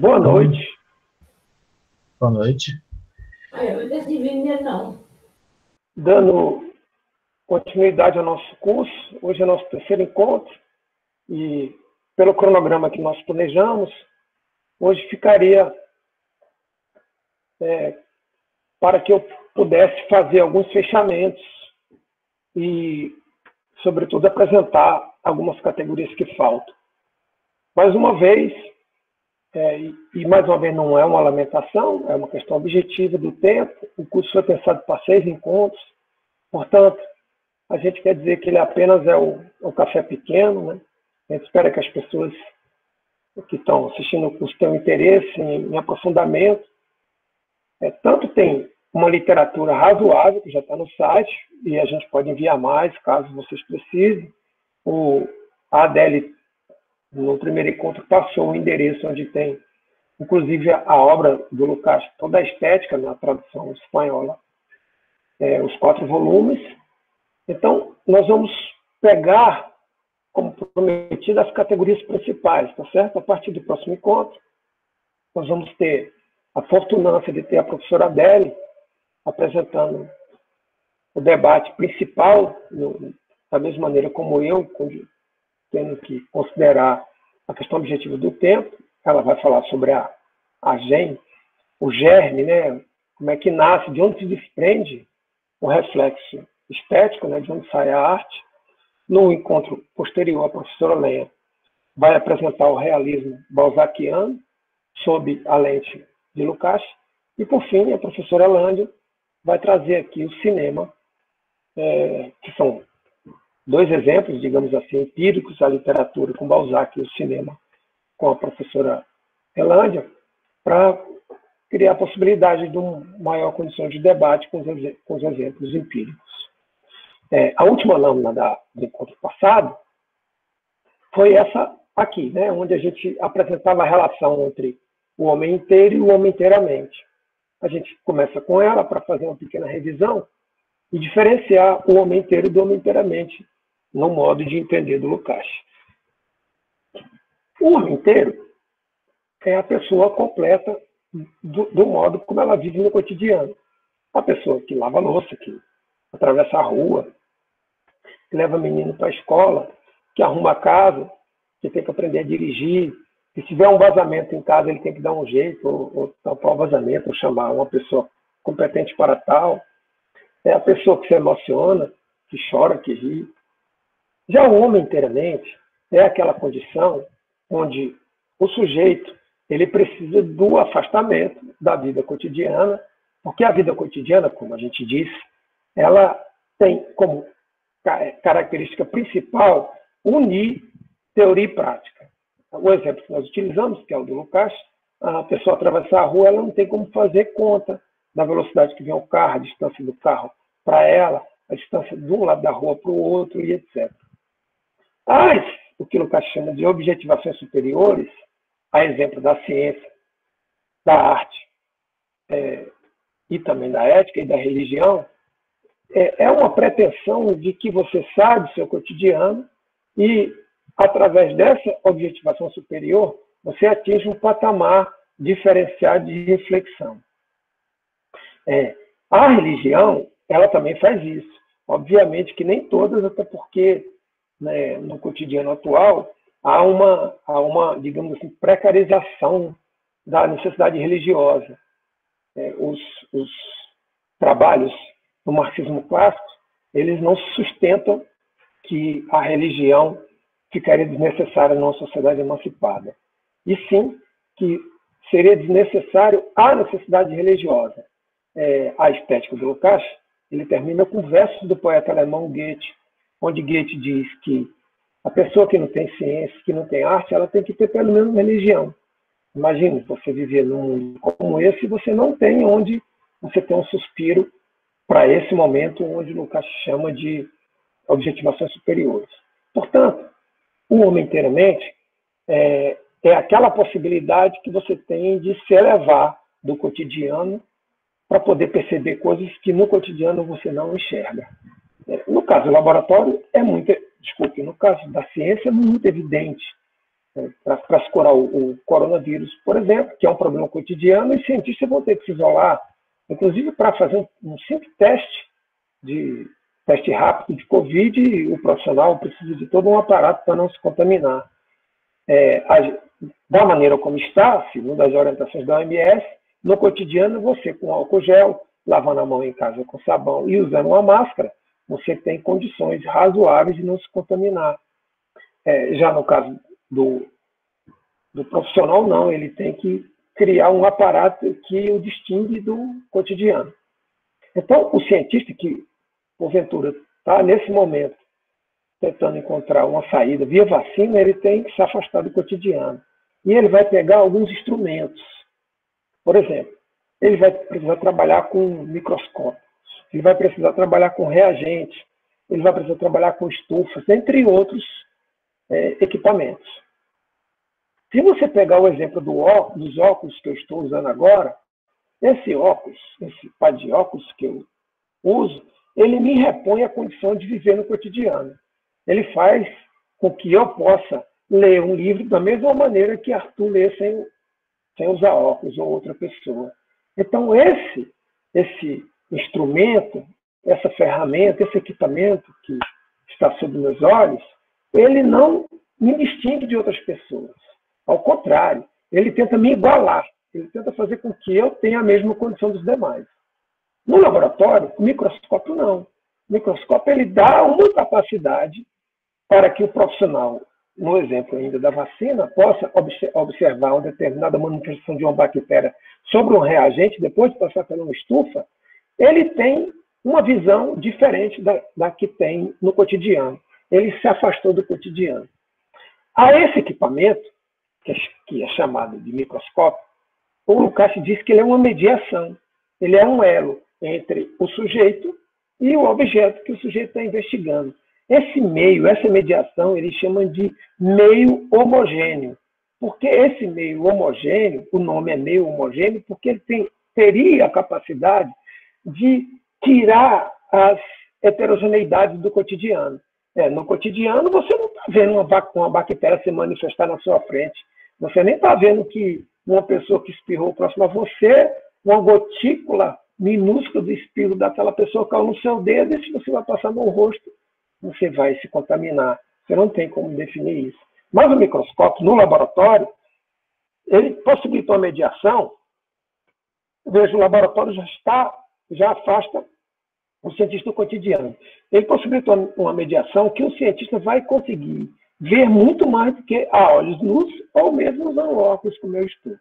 Boa noite. Boa noite. Dando continuidade ao nosso curso, hoje é nosso terceiro encontro e, pelo cronograma que nós planejamos, hoje ficaria para que eu pudesse fazer alguns fechamentos e, sobretudo, apresentar algumas categorias que faltam. Mais uma vez, mais uma vez não é uma lamentação, é uma questão objetiva do tempo. O curso foi pensado para 6 encontros, portanto, a gente quer dizer que ele apenas é o café pequeno, né? A gente espera que as pessoas que estão assistindo o curso tenham interesse em aprofundamento. Tanto tem uma literatura razoável, que já está no site, e a gente pode enviar mais, caso vocês precisem. A Adele, no primeiro encontro, passou o endereço onde tem, inclusive, a obra do Lucas, toda a estética, na tradução espanhola, os 4 volumes. Então, nós vamos pegar, como prometido, as categorias principais, tá certo? A partir do próximo encontro, nós vamos ter a fortunância de ter a professora Adele apresentando o debate principal, da mesma maneira como eu, tendo que considerar a questão objetiva do tempo. Ela vai falar sobre o germe, né? Como é que nasce, de onde se desprende o reflexo estético, né? De onde sai a arte. No encontro posterior, a professora Lenha vai apresentar o realismo balzaquiano sob a lente de Lucas. E, por fim, a professora Lândia vai trazer aqui o cinema, que são 2 exemplos, digamos assim, empíricos, a literatura com Balzac e o cinema com a professora Elândia, para criar a possibilidade de uma maior condição de debate com os exemplos empíricos. A última lâmina do encontro passado foi essa aqui, né, onde a gente apresentava a relação entre o homem inteiro e o homem inteiramente. A gente começa com ela para fazer uma pequena revisão e diferenciar o homem inteiro do homem inteiramente no modo de entender do Lucas. O homem inteiro é a pessoa completa do modo como ela vive no cotidiano. A pessoa que lava a louça, que atravessa a rua, que leva menino para a escola, que arruma a casa, que tem que aprender a dirigir, que se tiver um vazamento em casa ele tem que dar um jeito, ou tampar o vazamento, ou chamar uma pessoa competente para tal. É a pessoa que se emociona, que chora, que ri. Já o homem inteiramente é aquela condição onde o sujeito ele precisa do afastamento da vida cotidiana, porque a vida cotidiana, como a gente disse, ela tem como característica principal unir teoria e prática. O exemplo que nós utilizamos, que é o do Lucas, a pessoa atravessar a rua, ela não tem como fazer conta da velocidade que vem o carro, a distância do carro para ela, a distância de um lado da rua para o outro, e etc. Mas o que Lucas chama de objetivações superiores, a exemplo da ciência, da arte e também da ética e da religião, é uma pretensão de que você sabe o seu cotidiano e, através dessa objetivação superior, você atinge um patamar diferenciado de reflexão. A religião, ela também faz isso. Obviamente que nem todas, até porque, né, no cotidiano atual há uma, digamos assim, precarização da necessidade religiosa. Os trabalhos do marxismo clássico, eles não sustentam que a religião ficaria desnecessária numa sociedade emancipada. E sim que seria desnecessário a necessidade religiosa. A estética do Lucas, ele termina com versos do poeta alemão Goethe, onde Goethe diz que a pessoa que não tem ciência, que não tem arte, ela tem que ter pelo menos religião. Imagine você viver num mundo como esse e você não tem onde você tem um suspiro para esse momento onde Lucas chama de objetivações superiores. Portanto, o homem inteiramente é aquela possibilidade que você tem de se elevar do cotidiano para poder perceber coisas que no cotidiano você não enxerga. No caso do laboratório, no caso da ciência, é muito evidente. para se curar o coronavírus, por exemplo, que é um problema cotidiano, e cientistas vão ter que se isolar, inclusive para fazer um simples teste rápido de Covid, o profissional precisa de todo um aparato para não se contaminar. Da maneira como está, segundo as orientações da OMS, no cotidiano, você com álcool gel, lavando a mão em casa com sabão e usando uma máscara, você tem condições razoáveis de não se contaminar. Já no caso do profissional, não, ele tem que criar um aparato que o distingue do cotidiano. Então, o cientista que, porventura, está nesse momento tentando encontrar uma saída via vacina, ele tem que se afastar do cotidiano. E ele vai pegar alguns instrumentos. Por exemplo, ele vai precisar trabalhar com microscópios, ele vai precisar trabalhar com reagentes, ele vai precisar trabalhar com estufas, entre outros equipamentos. Se você pegar o exemplo dos óculos que eu estou usando agora, esse par de óculos que eu uso, ele me repõe a condição de viver no cotidiano. Ele faz com que eu possa ler um livro da mesma maneira que Arthur lê sem usar óculos ou outra pessoa. Então, esse instrumento, essa ferramenta, esse equipamento que está sob meus olhos, ele não me distingue de outras pessoas. Ao contrário, ele tenta me igualar, ele tenta fazer com que eu tenha a mesma condição dos demais. No laboratório, o microscópio não. O microscópio ele dá uma capacidade para que o profissional, no exemplo ainda da vacina, possa observar uma determinada manifestação de uma bactéria sobre um reagente, depois de passar por uma estufa, ele tem uma visão diferente da que tem no cotidiano. Ele se afastou do cotidiano. A esse equipamento, que é chamado de microscópio, o Lukács diz que ele é uma mediação. Ele é um elo entre o sujeito e o objeto que o sujeito está investigando. Esse meio, essa mediação, eles chamam de meio homogêneo. Porque esse meio homogêneo, o nome é meio homogêneo, porque ele teria a capacidade de tirar as heterogeneidades do cotidiano. No cotidiano, você não está vendo uma bactéria se manifestar na sua frente. Você nem está vendo que uma pessoa que espirrou próximo a você, uma gotícula minúscula do espirro daquela pessoa caiu no seu dedo, e se você vai passar no rosto, você vai se contaminar. Você não tem como definir isso. Mas o microscópio, no laboratório, ele possibilita uma mediação. Veja, o laboratório já afasta o cientista cotidiano. Ele possibilita uma mediação que o cientista vai conseguir ver muito mais do que a olhos nus ou mesmo usando óculos, como eu estou.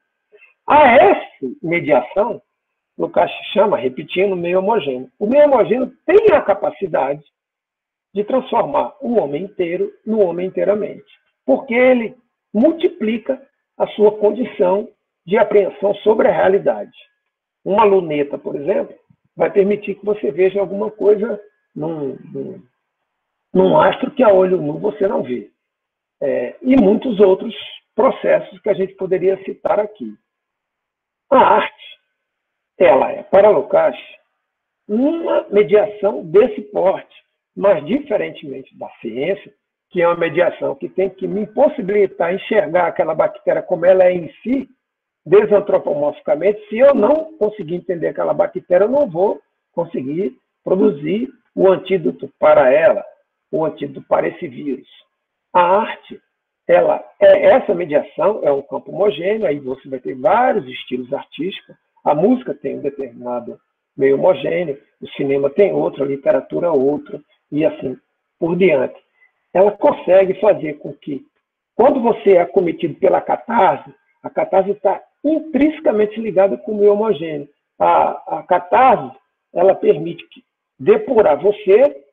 A essa mediação, Lukács chama, repetindo, meio homogêneo. O meio homogêneo tem a capacidade de transformar o homem inteiro no homem inteiramente, porque ele multiplica a sua condição de apreensão sobre a realidade. Uma luneta, por exemplo, vai permitir que você veja alguma coisa num astro que a olho nu você não vê. E muitos outros processos que a gente poderia citar aqui. A arte, ela é, para Lukács, uma mediação desse porte, mas diferentemente da ciência, que é uma mediação que tem que me impossibilitar enxergar aquela bactéria como ela é em si, desantropomorficamente. Se eu não conseguir entender aquela bactéria, eu não vou conseguir produzir o antídoto para ela, o antídoto para esse vírus. A arte, ela essa mediação, é um campo homogêneo, aí você vai ter vários estilos artísticos. A música tem um determinado meio homogêneo, o cinema tem outro, a literatura outro, e assim por diante. Ela consegue fazer com que, quando você é acometido pela catarse, a catarse está intrinsecamente ligada com o meio homogêneo. A catarse, ela permite depurar você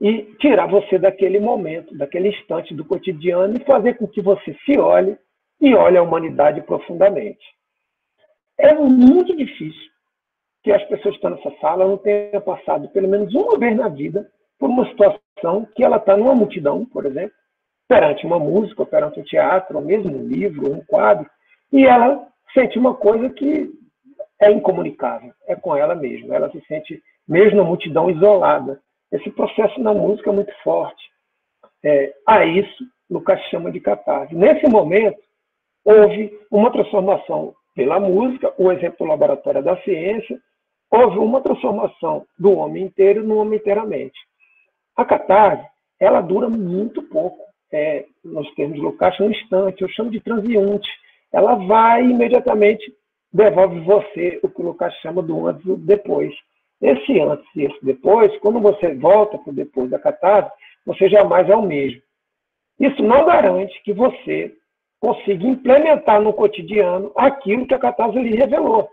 e tirar você daquele momento, daquele instante do cotidiano e fazer com que você se olhe e olhe a humanidade profundamente. É muito difícil que as pessoas que estão nessa sala não tenham passado pelo menos uma vez na vida por uma situação que ela está numa multidão, por exemplo, perante uma música, ou perante um teatro, ou mesmo um livro, ou um quadro, e ela sente uma coisa que é incomunicável, é com ela mesma. Ela se sente mesmo na multidão isolada. Esse processo na música é muito forte. A isso, Lucas chama de catarse. Nesse momento, houve uma transformação pela música, o exemplo do laboratório da ciência, houve uma transformação do homem inteiro no homem inteiramente. A catarse, ela dura muito pouco. Nos termos de Lucas, um instante, eu chamo de transeunte. Ela vai imediatamente, devolve você o que o Lucas chama do antes e do depois. Esse antes e esse depois, quando você volta para o depois da catarse, você jamais é o mesmo. Isso não garante que você consiga implementar no cotidiano aquilo que a catarse lhe revelou.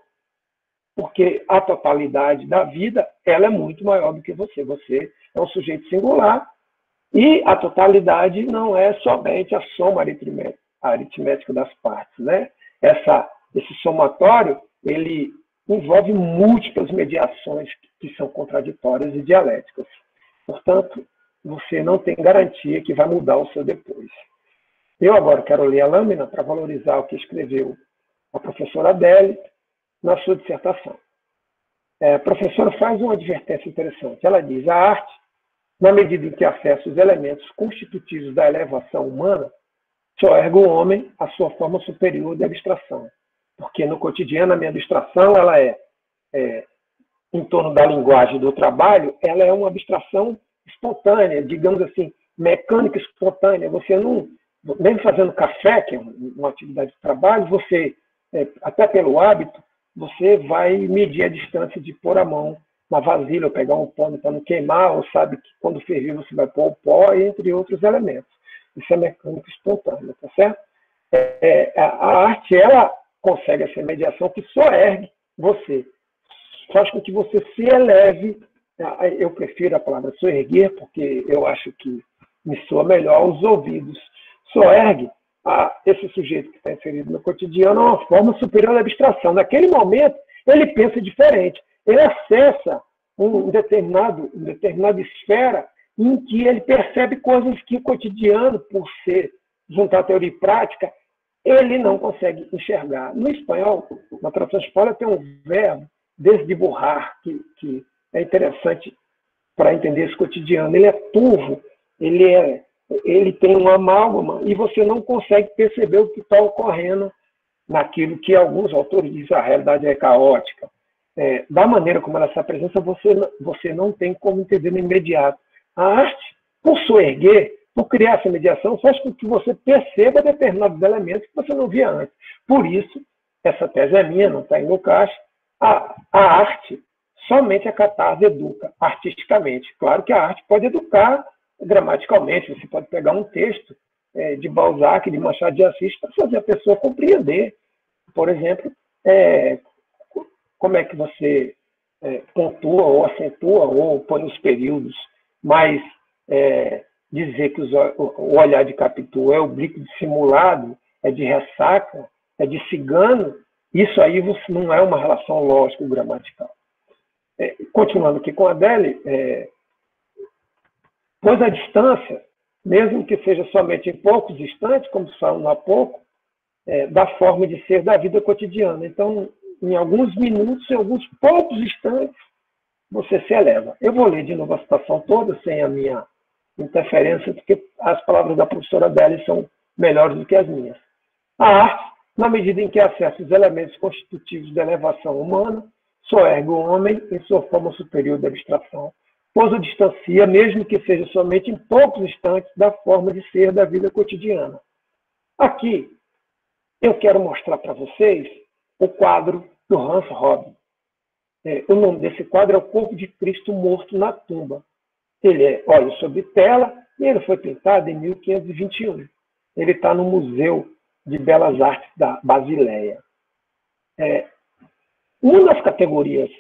Porque a totalidade da vida, ela é muito maior do que você. Você é um sujeito singular e a totalidade não é somente a soma aritmética das partes, né? Esse somatório, ele envolve múltiplas mediações que são contraditórias e dialéticas. Portanto, você não tem garantia que vai mudar o seu depois. Eu agora quero ler a lâmina para valorizar o que escreveu a professora Adele na sua dissertação. A professora faz uma advertência interessante. Ela diz: a arte, na medida em que acessa os elementos constitutivos da elevação humana, só ergue o homem à sua forma superior de abstração. Porque no cotidiano a minha abstração ela em torno da linguagem do trabalho, ela é uma abstração espontânea, digamos assim, mecânica espontânea. Você não, mesmo fazendo café, que é uma atividade de trabalho, você, até pelo hábito, você vai medir a distância de pôr a mão na vasilha, ou pegar um pano para não queimar, ou sabe que quando ferver você vai pôr o pó, entre outros elementos. Isso é mecânica espontânea, tá certo? A arte, ela consegue essa mediação que só ergue você. Faz com que você se eleve. Eu prefiro a palavra soerguer, porque eu acho que me soa melhor aos ouvidos. Só ergue esse sujeito que está inserido no cotidiano uma forma superior à abstração. Naquele momento, ele pensa diferente. Ele acessa uma determinada esfera em que ele percebe coisas que o cotidiano, por ser juntar teoria e prática, ele não consegue enxergar. No espanhol, na tradução espanhola, tem um verbo, desdibujar, que é interessante para entender esse cotidiano. Ele é turvo, ele tem uma amálgama e você não consegue perceber o que está ocorrendo naquilo que alguns autores dizem a realidade é caótica. Da maneira como ela se apresenta, você não tem como entender no imediato. A arte, por soerguer, por criar essa mediação, faz com que você perceba determinados elementos que você não via antes. Por isso, essa tese é minha, não está em Lucas, a arte, somente a catarse educa artisticamente. Claro que a arte pode educar gramaticalmente. Você pode pegar um texto de Balzac, de Machado de Assis, para fazer a pessoa compreender. Por exemplo, como é que você pontua ou acentua ou põe os períodos, mas dizer que o olhar de Capitu é oblíquo dissimulado, é de ressaca, é de cigano, isso aí não é uma relação lógico-gramatical. Continuando aqui com a Adele, pois a distância, mesmo que seja somente em poucos instantes, como falamos há pouco, da forma de ser da vida cotidiana. Então, em alguns minutos, em alguns poucos instantes, você se eleva. Eu vou ler de novo a citação toda, sem a minha interferência, porque as palavras da professora Adele são melhores do que as minhas. A arte, na medida em que acessa os elementos constitutivos da elevação humana, só ergue o homem em sua forma superior de abstração, pois o distancia, mesmo que seja somente em poucos instantes, da forma de ser da vida cotidiana. Aqui, eu quero mostrar para vocês o quadro do Hans Robin. O nome desse quadro é O Corpo de Cristo Morto na Tumba. Ele é óleo sobre tela e ele foi pintado em 1521. Ele está no Museu de Belas Artes da Basileia. Uma das categorias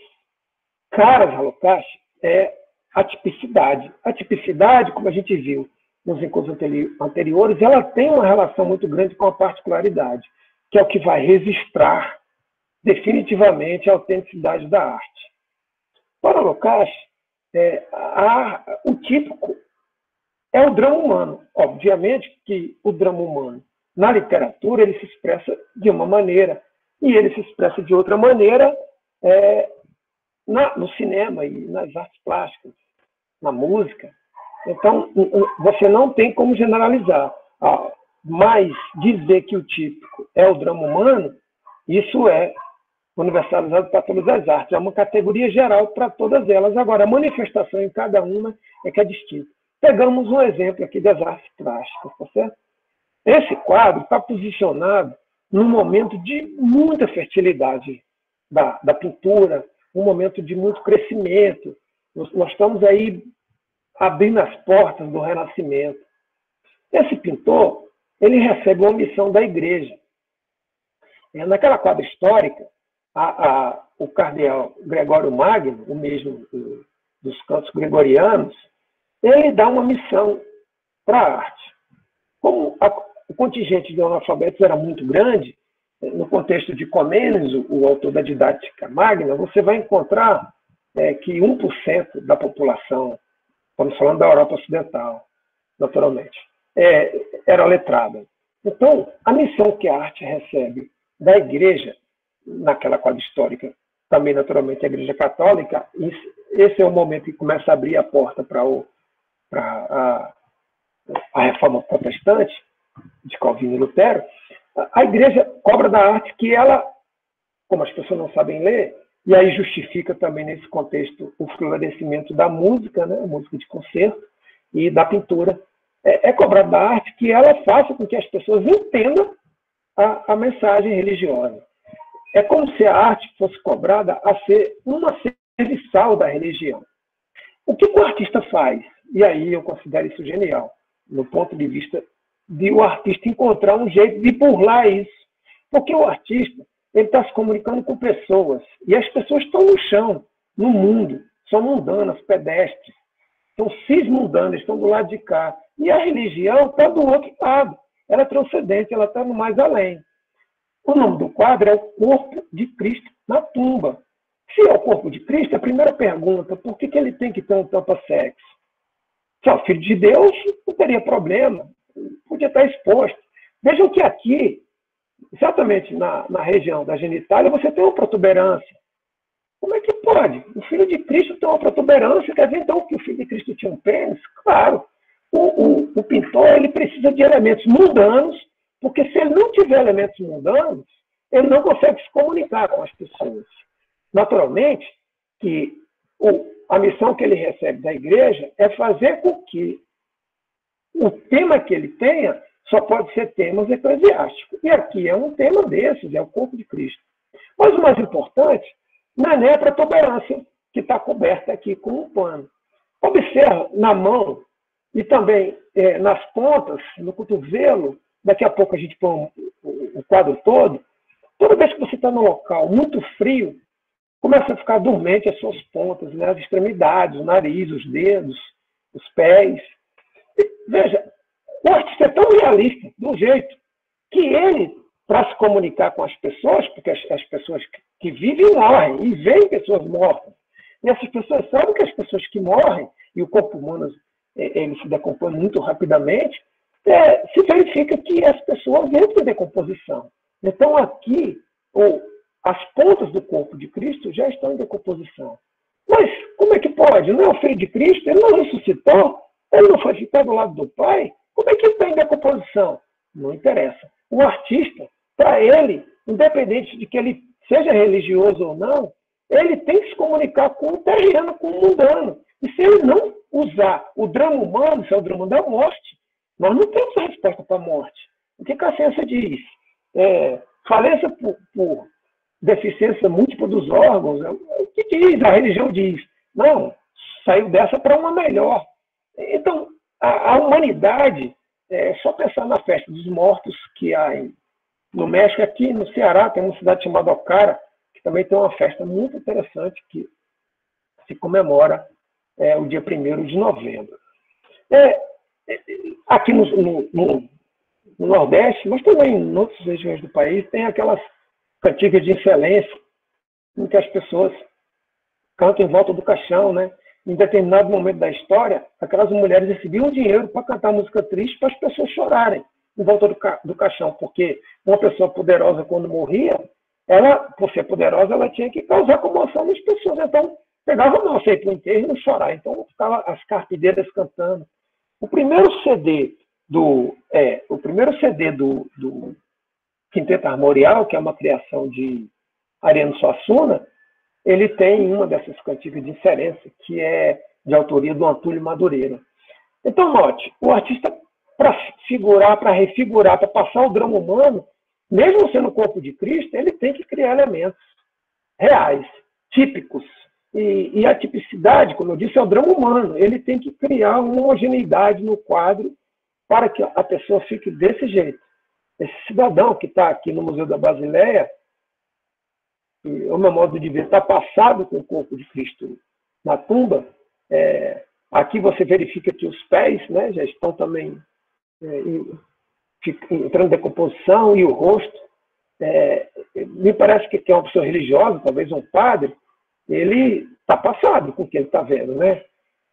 caras a Lucas é a tipicidade. A tipicidade, como a gente viu nos encontros anteriores, ela tem uma relação muito grande com a particularidade, que é o que vai registrar definitivamente a autenticidade da arte. Para Lucas, o típico é o drama humano. Obviamente que o drama humano, na literatura, ele se expressa de uma maneira, e ele se expressa de outra maneira no cinema e nas artes plásticas, na música. Então, você não tem como generalizar. Mas dizer que o típico é o drama humano, isso é universalizado para todas as artes. É uma categoria geral para todas elas. Agora, a manifestação em cada uma é que é distinta. Pegamos um exemplo aqui das artes plásticas, tá certo? Esse quadro está posicionado num momento de muita fertilidade da pintura, um momento de muito crescimento. Nós estamos aí abrindo as portas do Renascimento. Esse pintor, ele recebe uma missão da igreja. Naquela quadra histórica, o cardeal Gregório Magno, o mesmo dos cantos gregorianos, ele dá uma missão para a arte. Como o contingente de analfabetos era muito grande, no contexto de Comênios, o autor da Didática Magna, você vai encontrar que 1% da população, estamos falando da Europa Ocidental, naturalmente, era letrada. Então, a missão que a arte recebe da igreja, naquela quadra histórica, também naturalmente a Igreja Católica, esse é o momento que começa a abrir a porta para a reforma protestante, de Calvino e Lutero. A igreja cobra da arte que ela, como as pessoas não sabem ler, e aí justifica também nesse contexto o florescimento da música, né, a música de concerto, e da pintura, é cobrado da arte que ela faça com que as pessoas entendam a mensagem religiosa. É como se a arte fosse cobrada a ser uma serviçal da religião. O que o artista faz? E aí eu considero isso genial, no ponto de vista de o artista encontrar um jeito de burlar isso. Porque o artista ele está se comunicando com pessoas, e as pessoas estão no chão, no mundo, são mundanas, pedestres, são cismundanas, estão do lado de cá. E a religião está do outro lado. Ela é transcendente, ela está no mais além. O nome do quadro é o Corpo de Cristo na Tumba. Se é o corpo de Cristo, a primeira pergunta, por que ele tem que ter um tampa-sexo? Se é o Filho de Deus, não teria problema, podia estar exposto. Vejam que aqui, exatamente na região da genitália, você tem uma protuberância. Como é que pode? O Filho de Cristo tem uma protuberância, quer dizer então que o Filho de Cristo tinha um pênis? Claro. O pintor ele precisa de elementos mundanos, porque se ele não tiver elementos mundanos, ele não consegue se comunicar com as pessoas. Naturalmente, que a missão que ele recebe da igreja é fazer com que o tema que ele tenha só pode ser temas eclesiásticos. E aqui é um tema desses, é o corpo de Cristo. Mas o mais importante não é a protuberância, que está coberta aqui com um pano. Observa na mão e também nas pontas, no cotovelo, daqui a pouco a gente põe o quadro todo. Toda vez que você está num local muito frio, começa a ficar dormente as suas pontas, né? As extremidades, o nariz, os dedos, os pés. E, veja, o artista é tão realista, do jeito, que ele, para se comunicar com as pessoas, porque as pessoas que vivem morrem, e veem pessoas mortas. E essas pessoas sabem que as pessoas que morrem, e o corpo humano ele se decompõe muito rapidamente, se verifica que as pessoas entram em decomposição. Então, aqui, as pontas do corpo de Cristo já estão em decomposição. Mas como é que pode? Não é o Filho de Cristo? Ele não ressuscitou? Ele não foi ficar do lado do Pai? Como é que ele está em decomposição? Não interessa. O artista, para ele, independente de que ele seja religioso ou não, ele tem que se comunicar com o terreno, com o mundano. E se ele não usar o drama humano, isso é o drama da morte, nós não temos a resposta para a morte. O que a ciência diz? Falência por deficiência múltipla dos órgãos. O que diz? A religião diz. Não, saiu dessa para uma melhor. Então, a humanidade, só pensar na festa dos mortos que há no México, aqui no Ceará, tem uma cidade chamada Ocara, que também tem uma festa muito interessante que se comemora o dia 1º de novembro. Aqui no Nordeste, mas também em outras regiões do país, tem aquelas cantigas de excelência, em que as pessoas cantam em volta do caixão, né? Em determinado momento da história, aquelas mulheres recebiam dinheiro para cantar música triste para as pessoas chorarem em volta do caixão, porque uma pessoa poderosa, quando morria, ela, por ser poderosa, ela tinha que causar comoção nas pessoas. Então, pegava a nossa para o enterro e não chorar. Então, ficava as carpideiras cantando. O primeiro CD do O primeiro CD do Quinteto Armorial, que é uma criação de Ariano Suassuna, ele tem uma dessas cantigas de inserência, que é de autoria do Antúlio Madureira. Então, note, o artista, para figurar, para refigurar, para passar o drama humano, mesmo sendo o corpo de Cristo, ele tem que criar elementos reais, típicos. E a tipicidade, como eu disse, é o drama humano. Ele tem que criar uma homogeneidade no quadro para que a pessoa fique desse jeito. Esse cidadão que está aqui no Museu da Basileia, o meu modo de ver, está passado com o corpo de Cristo na tumba. Aqui você verifica que os pés, né, já estão também entrando em decomposição, e o rosto. Me parece que é uma pessoa religiosa, talvez um padre, ele está passado com o que ele está vendo, né?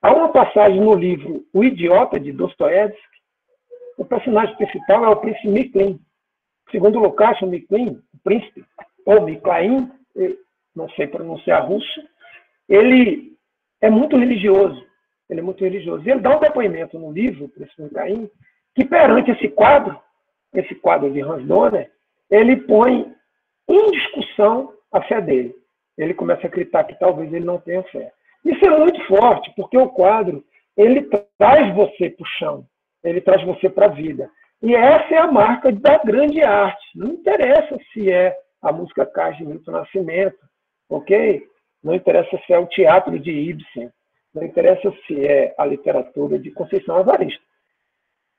Há uma passagem no livro O Idiota, de Dostoiévski. O personagem principal é o príncipe Miklin. Segundo Lukács, o Miklin, o príncipe, ou Miklaim, não sei pronunciar russo, ele é muito religioso. Ele é muito religioso. E ele dá um depoimento no livro, o príncipe Miklaim, que perante esse quadro de Hans Donner, ele põe em discussão a fé dele. Ele começa a acreditar que talvez ele não tenha fé. Isso é muito forte, porque o quadro, ele traz você para o chão, ele traz você para a vida. E essa é a marca da grande arte. Não interessa se é a música Cais de Milton Nascimento, ok? Não interessa se é o teatro de Ibsen, não interessa se é a literatura de Conceição Evaristo.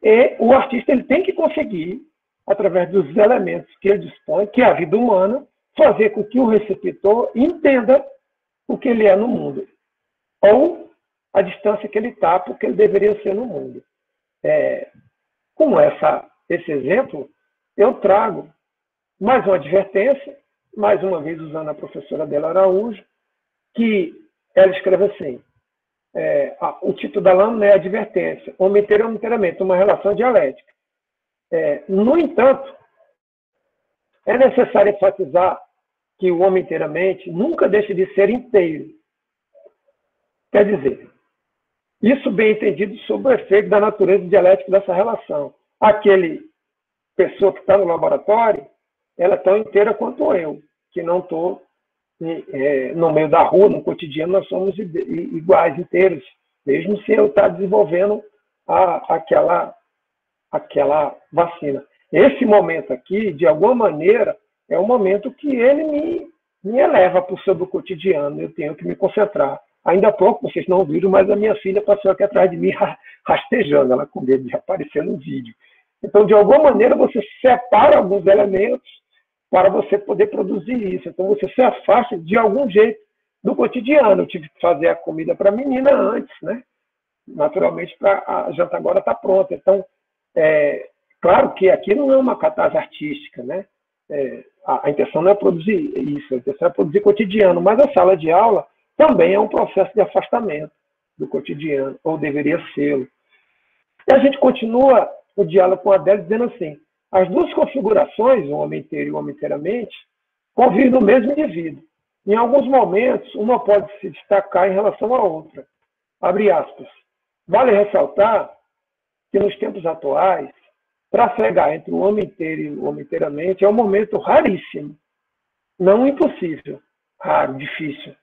E o artista ele tem que conseguir, através dos elementos que ele dispõe, que é a vida humana, fazer com que o receptor entenda o que ele é no mundo, ou a distância que ele está, porque ele deveria ser no mundo. Com esse exemplo, eu trago mais uma advertência, mais uma vez usando a professora Adela Araújo, que ela escreve assim, o título da lâmina é Advertência, homem inteiramente, uma relação dialética. No entanto, é necessário enfatizar que o homem inteiramente nunca deixa de ser inteiro. Quer dizer, isso bem entendido sob o efeito da natureza dialética dessa relação. Aquele pessoa que está no laboratório, ela é tão inteira quanto eu, que não estou no meio da rua, no cotidiano, nós somos iguais, inteiros, mesmo se eu estar desenvolvendo aquela vacina. Esse momento aqui, de alguma maneira, é um momento que ele me eleva para o seu cotidiano, eu tenho que me concentrar. Ainda há pouco, vocês não viram, mas a minha filha passou aqui atrás de mim rastejando, ela com medo de aparecer no vídeo. Então, de alguma maneira, você separa alguns elementos para você poder produzir isso. Então, você se afasta de algum jeito do cotidiano. Eu tive que fazer a comida para a menina antes, né? Naturalmente, a janta agora está pronta. Então, claro que aqui não é uma catarse artística, né? A intenção não é produzir isso, a intenção é produzir cotidiano, mas a sala de aula também é um processo de afastamento do cotidiano, ou deveria ser. E a gente continua o diálogo com a Adélia dizendo assim, as duas configurações, o homem inteiro e o homem inteiramente, convivem no mesmo indivíduo. Em alguns momentos, uma pode se destacar em relação à outra. Abre aspas. Vale ressaltar que nos tempos atuais, trafegar entre o homem inteiro e o homem inteiramente é um momento raríssimo, não impossível, raro, difícil,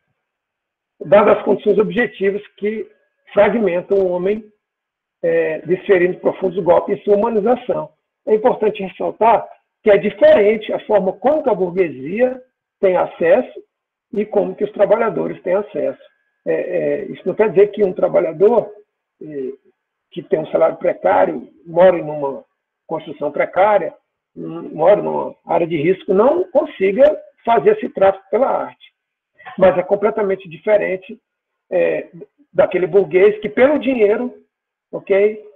dadas as condições objetivas que fragmentam o homem, desferindo profundos golpes em sua humanização. É importante ressaltar que é diferente a forma como que a burguesia tem acesso e como que os trabalhadores têm acesso. Isso não quer dizer que um trabalhador que tem um salário precário, mora em uma construção precária, mora numa área de risco, não consiga fazer esse tráfico pela arte. Mas é completamente diferente daquele burguês que, pelo dinheiro,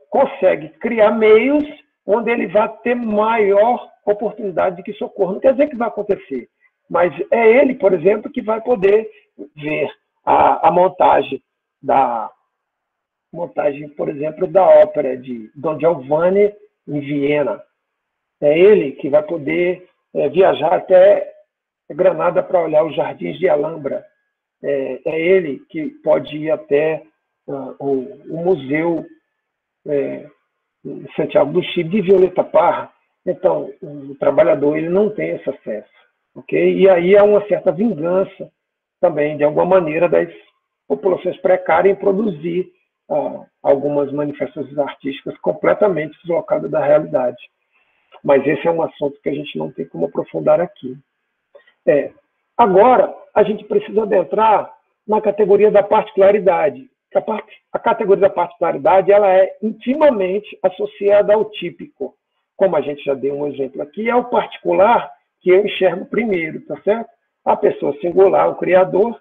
consegue criar meios onde ele vai ter maior oportunidade de que socorro. Não quer dizer que vai acontecer, mas é ele, por exemplo, que vai poder ver a montagem, por exemplo, da ópera de Don Giovanni em Viena. É ele que vai poder viajar até Granada para olhar os jardins de Alhambra. É ele que pode ir até o museu Santiago do Chile, de Violeta Parra. Então, o trabalhador ele não tem esse acesso. Okay? E aí há uma certa vingança também, de alguma maneira, das populações precárias em produzir algumas manifestações artísticas completamente deslocadas da realidade. Mas esse é um assunto que a gente não tem como aprofundar aqui. Agora, a gente precisa adentrar na categoria da particularidade. A categoria da particularidade ela é intimamente associada ao típico. Como a gente já deu um exemplo aqui, é o particular que eu enxergo primeiro, tá certo? A pessoa singular, o criador,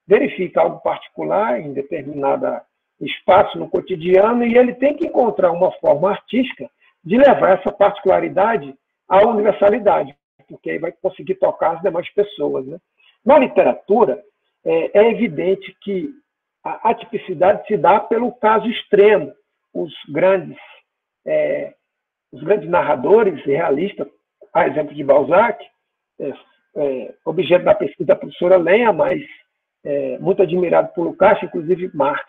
verifica algo particular em determinado espaço no cotidiano e ele tem que encontrar uma forma artística de levar essa particularidade à universalidade, porque aí vai conseguir tocar as demais pessoas, né? Na literatura, é evidente que a tipicidade se dá pelo caso extremo. Os grandes narradores realistas, a exemplo de Balzac, objeto da pesquisa da professora Lenha, mas muito admirado por Lukács, inclusive Marx,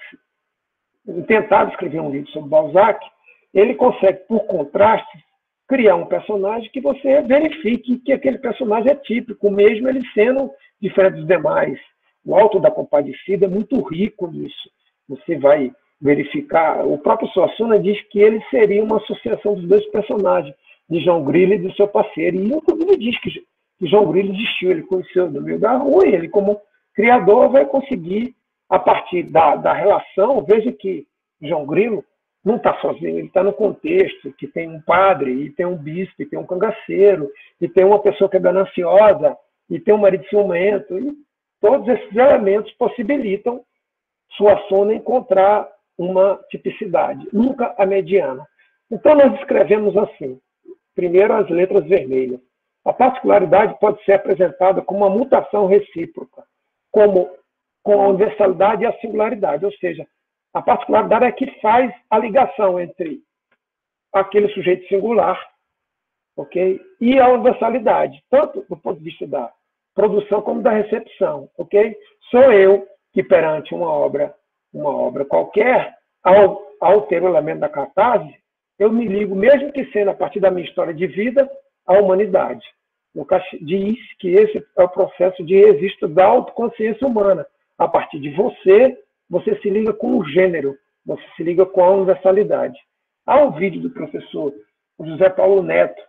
tentado escrever um livro sobre Balzac, ele consegue, por contraste, criar um personagem que você verifique que aquele personagem é típico, mesmo ele sendo diferente dos demais. O Alto da Compadecida é muito rico nisso. Você vai verificar, o próprio Suassuna diz que ele seria uma associação dos dois personagens, de João Grilo e do seu parceiro. E inclusive diz que João Grilo existiu, ele conheceu no meio da rua e ele, como criador, vai conseguir, a partir da relação, veja que João Grilo não está sozinho, ele está no contexto, que tem um padre, e tem um bispo, e tem um cangaceiro, e tem uma pessoa que é gananciosa, e tem um marido ciumento, e todos esses elementos possibilitam Suassuna encontrar uma tipicidade, nunca a mediana. Então, nós escrevemos assim, primeiro as letras vermelhas. A particularidade pode ser apresentada como uma mutação recíproca, com a universalidade e a singularidade, ou seja, a particularidade é que faz a ligação entre aquele sujeito singular, okay, e a universalidade, tanto do ponto de vista da produção como da recepção. Okay? Sou eu que, perante uma obra qualquer, ao ter o elemento da catarse, eu me ligo, mesmo que sendo a partir da minha história de vida, à humanidade. Lukács diz que esse é o processo de registro da autoconsciência humana. A partir de você se liga com o gênero, você se liga com a universalidade. Há um vídeo do professor José Paulo Neto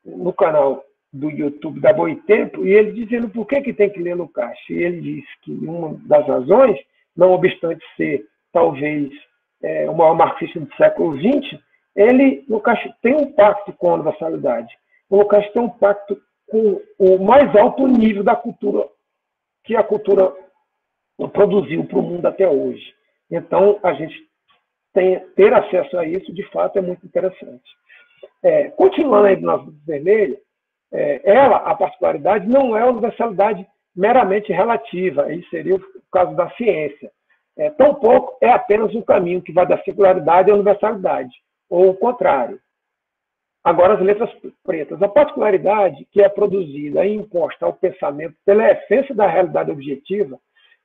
no canal do YouTube da Boitempo, e ele dizendo por que tem que ler Lukács. E ele diz que uma das razões, não obstante ser talvez o maior marxista do século XX, Lukács tem um pacto com a universalidade. O Lukács tem um pacto com o mais alto nível da cultura que a cultura produziu para o mundo até hoje. Então, a gente ter acesso a isso, de fato, é muito interessante. Continuando aí na vermelha, a particularidade, não é uma universalidade meramente relativa, aí seria o caso da ciência. Tampouco é apenas um caminho que vai da singularidade à universalidade, ou o contrário. Agora, as letras pretas. A particularidade que é produzida e imposta ao pensamento pela essência da realidade objetiva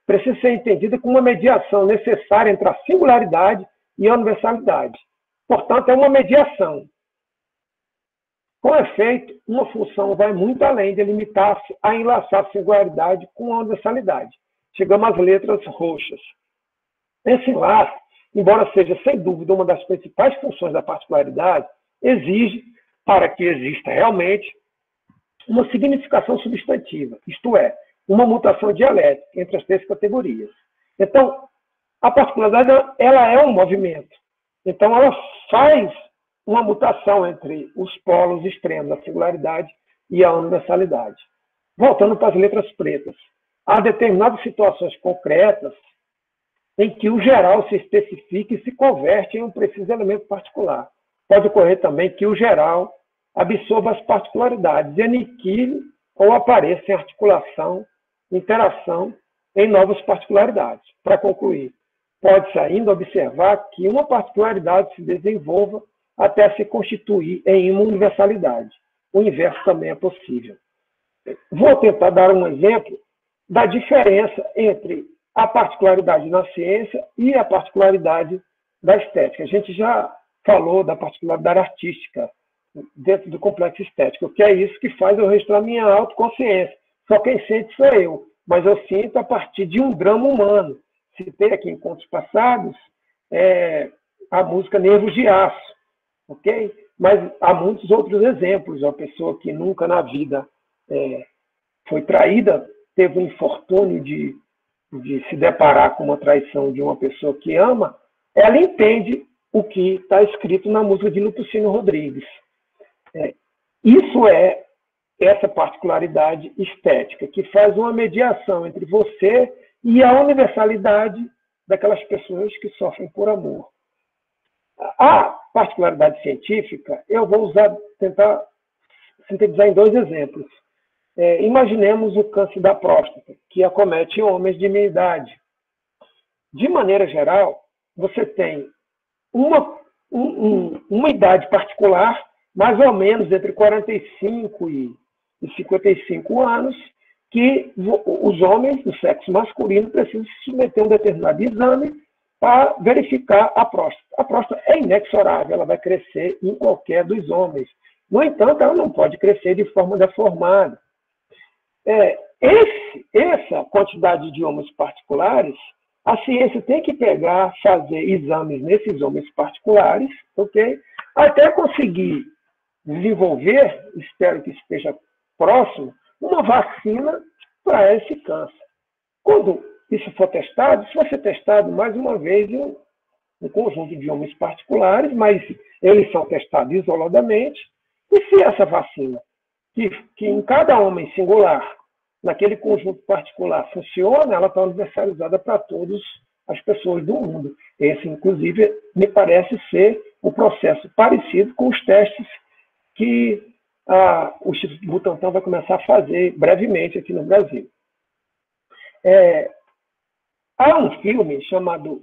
precisa ser entendida como uma mediação necessária entre a singularidade e a universalidade. Portanto, é uma mediação. Com efeito, uma função vai muito além de limitar-se a enlaçar a singularidade com a universalidade. Chegamos às letras roxas. Esse enlace, embora seja sem dúvida uma das principais funções da particularidade, exige, para que exista realmente, uma significação substantiva, isto é, uma mutação dialética entre as três categorias. Então, a particularidade ela é um movimento. Então, ela faz uma mutação entre os polos extremos, a singularidade e a universalidade. Voltando para as letras pretas. Há determinadas situações concretas em que o geral se especifica e se converte em um preciso elemento particular. Pode ocorrer também que o geral absorva as particularidades e aniquile ou apareça em articulação, interação em novas particularidades. Para concluir, pode-se ainda observar que uma particularidade se desenvolva até se constituir em uma universalidade. O inverso também é possível. Vou tentar dar um exemplo da diferença entre a particularidade na ciência e a particularidade da estética. A gente já falou da particularidade artística dentro do complexo estético, que é isso que faz eu registrar minha autoconsciência. Só quem sente sou eu, mas eu sinto a partir de um drama humano. Citei aqui Encontros Passados, a música Nervos de Aço, ok? Mas há muitos outros exemplos. Uma pessoa que nunca na vida foi traída, teve o infortúnio de se deparar com uma traição de uma pessoa que ama, ela entende o que está escrito na música de Lupicínio Rodrigues. Isso é essa particularidade estética, que faz uma mediação entre você e a universalidade daquelas pessoas que sofrem por amor. A particularidade científica, eu vou tentar sintetizar em 2 exemplos. Imaginemos o câncer da próstata, que acomete homens de minha idade. De maneira geral, você tem uma idade particular, mais ou menos entre 45 e 55 anos, que os homens do sexo masculino precisam se submeter a um determinado exame para verificar a próstata. A próstata é inexorável, ela vai crescer em qualquer dos homens. No entanto, ela não pode crescer de forma deformada. Essa quantidade de homens particulares, a ciência tem que fazer exames nesses homens particulares, ok? Até conseguir desenvolver, espero que esteja próximo, uma vacina para esse câncer. Quando isso for testado, isso vai ser testado mais uma vez em um conjunto de homens particulares, mas eles são testados isoladamente. E se essa vacina, que em cada homem singular, naquele conjunto particular, funciona, ela está universalizada para todas as pessoas do mundo. Esse, inclusive, me parece ser um processo parecido com os testes que o Instituto Butantan vai começar a fazer brevemente aqui no Brasil. Há um filme chamado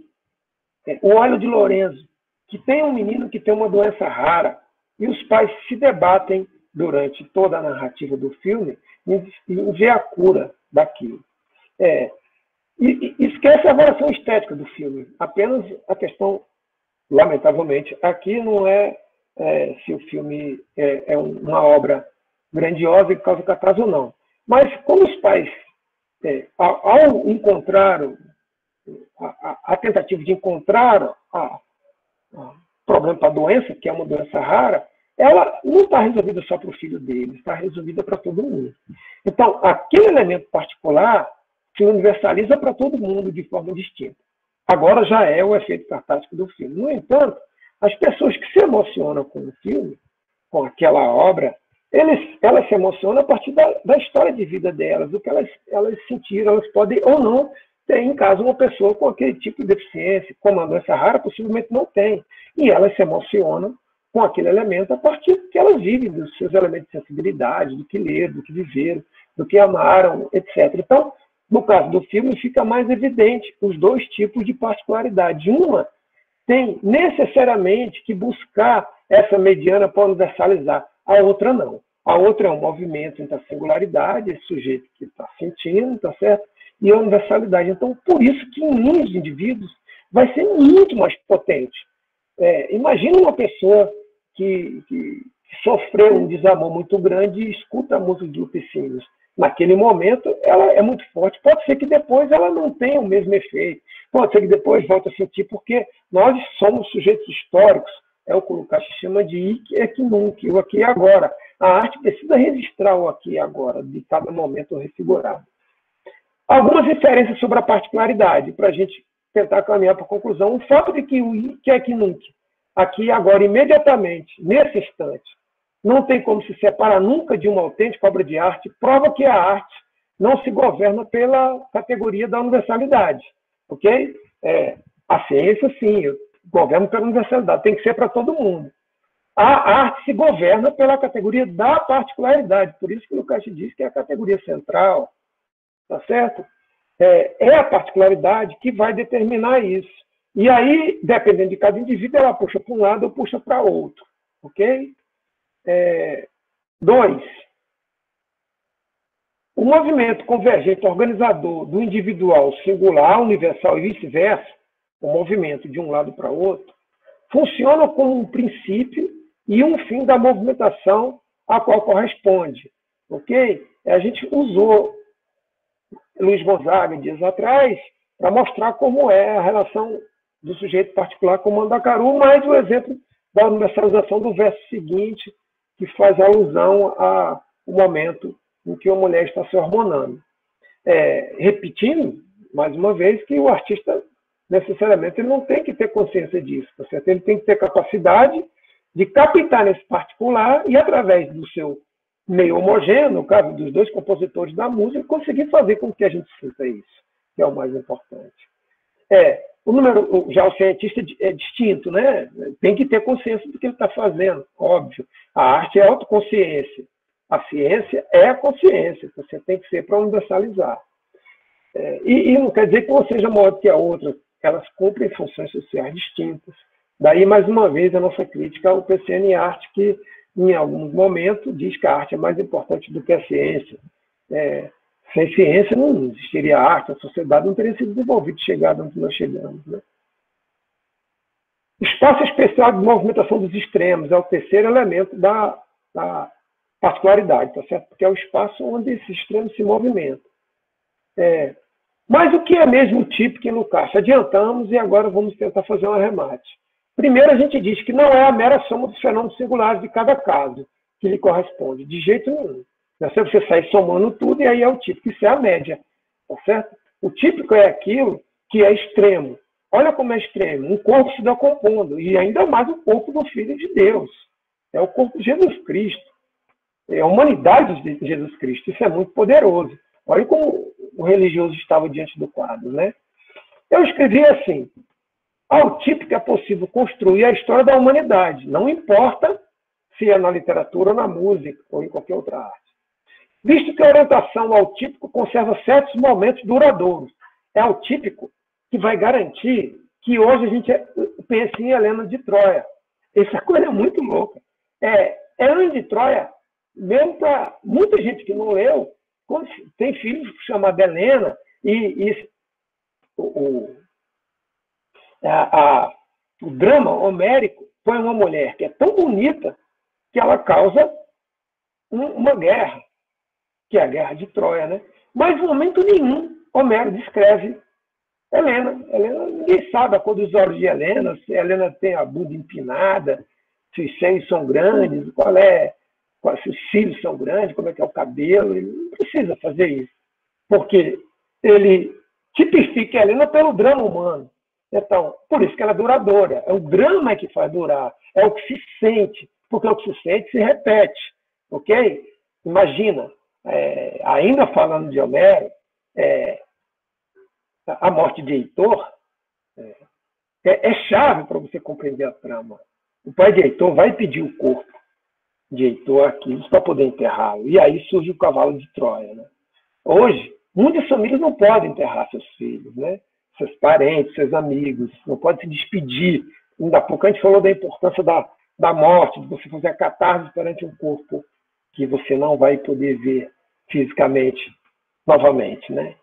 O Olho de Lorenzo, que tem um menino que tem uma doença rara, e os pais se debatem durante toda a narrativa do filme em ver a cura daquilo. E esquece a avaliação estética do filme, apenas a questão, lamentavelmente, aqui não é se o filme é uma obra grandiosa e causa catarse ou não. Mas como os pais, ao encontrar a tentativa de encontrar problema para a doença, que é uma doença rara, ela não está resolvida só para o filho dele, está resolvida para todo mundo. Então, aquele elemento particular se universaliza para todo mundo de forma distinta. Agora já é o efeito catártico do filme. No entanto, as pessoas que se emocionam com o filme, com aquela obra, elas se emocionam a partir da história de vida delas, do que elas sentiram, elas podem ou não ter em casa uma pessoa com aquele tipo de deficiência, como a doença rara, possivelmente não tem. E elas se emocionam com aquele elemento a partir do que elas vivem, dos seus elementos de sensibilidade, do que leram, do que viveram, do que amaram, etc. Então, no caso do filme, fica mais evidente os 2 tipos de particularidade. Uma tem necessariamente que buscar essa mediana para universalizar, a outra não. A outra é um movimento entre a singularidade, esse sujeito que está sentindo, tá certo? E a universalidade. Então, por isso que em uns indivíduos vai ser muito mais potente. Imagina uma pessoa que sofreu um desamor muito grande e escuta a música de Lupicínio. Naquele momento, ela é muito forte. Pode ser que depois ela não tenha o mesmo efeito. Pode ser que depois volte a sentir, porque nós somos sujeitos históricos. É o que o Lukács chama de aqui nunca, o aqui e agora. A arte precisa registrar o aqui e agora, de cada momento refigurado. Algumas referências sobre a particularidade, para a gente tentar caminhar para a conclusão. O fato de que o que é que nunca, aqui e agora, imediatamente, nesse instante, não tem como se separar nunca de uma autêntica obra de arte, prova que a arte não se governa pela categoria da universalidade. Ok? A ciência, sim, governa pela universalidade, tem que ser para todo mundo. A arte se governa pela categoria da particularidade, por isso que o Lukács diz que é a categoria central, tá certo? É a particularidade que vai determinar isso. E aí, dependendo de cada indivíduo, ela puxa para um lado ou puxa para outro. Ok? 2. O movimento convergente organizador do individual singular, universal e vice-versa, o movimento de um lado para o outro, funcionam como um princípio e um fim da movimentação a qual corresponde. Ok? A gente usou Luiz Gonzaga dias atrás para mostrar como é a relação do sujeito particular com o Mandacaru, mais o exemplo da universalização do verso seguinte, que faz alusão ao momento em que a mulher está se hormonando. Repetindo, mais uma vez, que o artista, necessariamente, ele não tem que ter consciência disso, tá certo? Ele tem que ter capacidade de captar nesse particular e, através do seu meio homogêneo, no caso dos dois compositores da música, conseguir fazer com que a gente sinta isso, que é o mais importante. Já o cientista é distinto, né? Tem que ter consciência do que ele está fazendo, óbvio. A arte é autoconsciência. A ciência é a consciência, você tem que ser para universalizar. E não quer dizer que uma seja maior do que a outra, elas cumprem funções sociais distintas. Daí, mais uma vez, a nossa crítica ao PCN Arte, que, em alguns momentos, diz que a arte é mais importante do que a ciência. Sem ciência não existiria arte, a sociedade não teria sido desenvolvida e chegado onde nós chegamos. Né? Espaço especial de movimentação dos extremos é o terceiro elemento da particularidade, tá certo? Porque é o espaço onde esses extremos se movimentam. Mas o que é mesmo típico e Lukács? Adiantamos e agora vamos tentar fazer um arremate. Primeiro, a gente diz que não é a mera soma dos fenômenos singulares de cada caso que lhe corresponde, de jeito nenhum. Você sai somando tudo e aí é o típico. Isso é a média, tá certo? O típico é aquilo que é extremo. Olha como é extremo. Um corpo se decompondo, e ainda mais o corpo do Filho de Deus. É o corpo de Jesus Cristo. É a humanidade de Jesus Cristo. Isso é muito poderoso. Olha como o religioso estava diante do quadro, né? Eu escrevi assim: ao típico é possível construir a história da humanidade. Não importa se é na literatura, ou na música, ou em qualquer outra arte. Visto que a orientação ao típico conserva certos momentos duradouros. É o típico que vai garantir que hoje a gente pense em Helena de Troia. Essa coisa é muito louca. Helena de Troia, mesmo para muita gente que não leu, quando tem filhos chamados Helena, o drama homérico põe uma mulher que é tão bonita que ela causa uma guerra, que é a Guerra de Troia, né? Mas, em momento nenhum, Homero descreve Helena. Ninguém sabe a cor dos olhos de Helena, se Helena tem a bunda empinada, se os seios são grandes, se os cílios são grandes, como é que é o cabelo. Ele não precisa fazer isso, porque ele tipifica Helena pelo drama humano. Então, por isso que ela é duradoura. É o drama que faz durar, é o que se sente, porque o que se sente se repete, ok? Imagina, ainda falando de Homero, a morte de Heitor é chave para você compreender a trama. O pai de Heitor vai pedir o corpo de Heitor aqui para poder enterrá-lo. E aí surge o cavalo de Troia. Né? Hoje, muitas famílias não podem enterrar seus filhos, né? Seus parentes, seus amigos, não podem se despedir. Ainda há pouco a gente falou da importância da morte, de você fazer a catarse perante um corpo que você não vai poder ver fisicamente novamente. Né?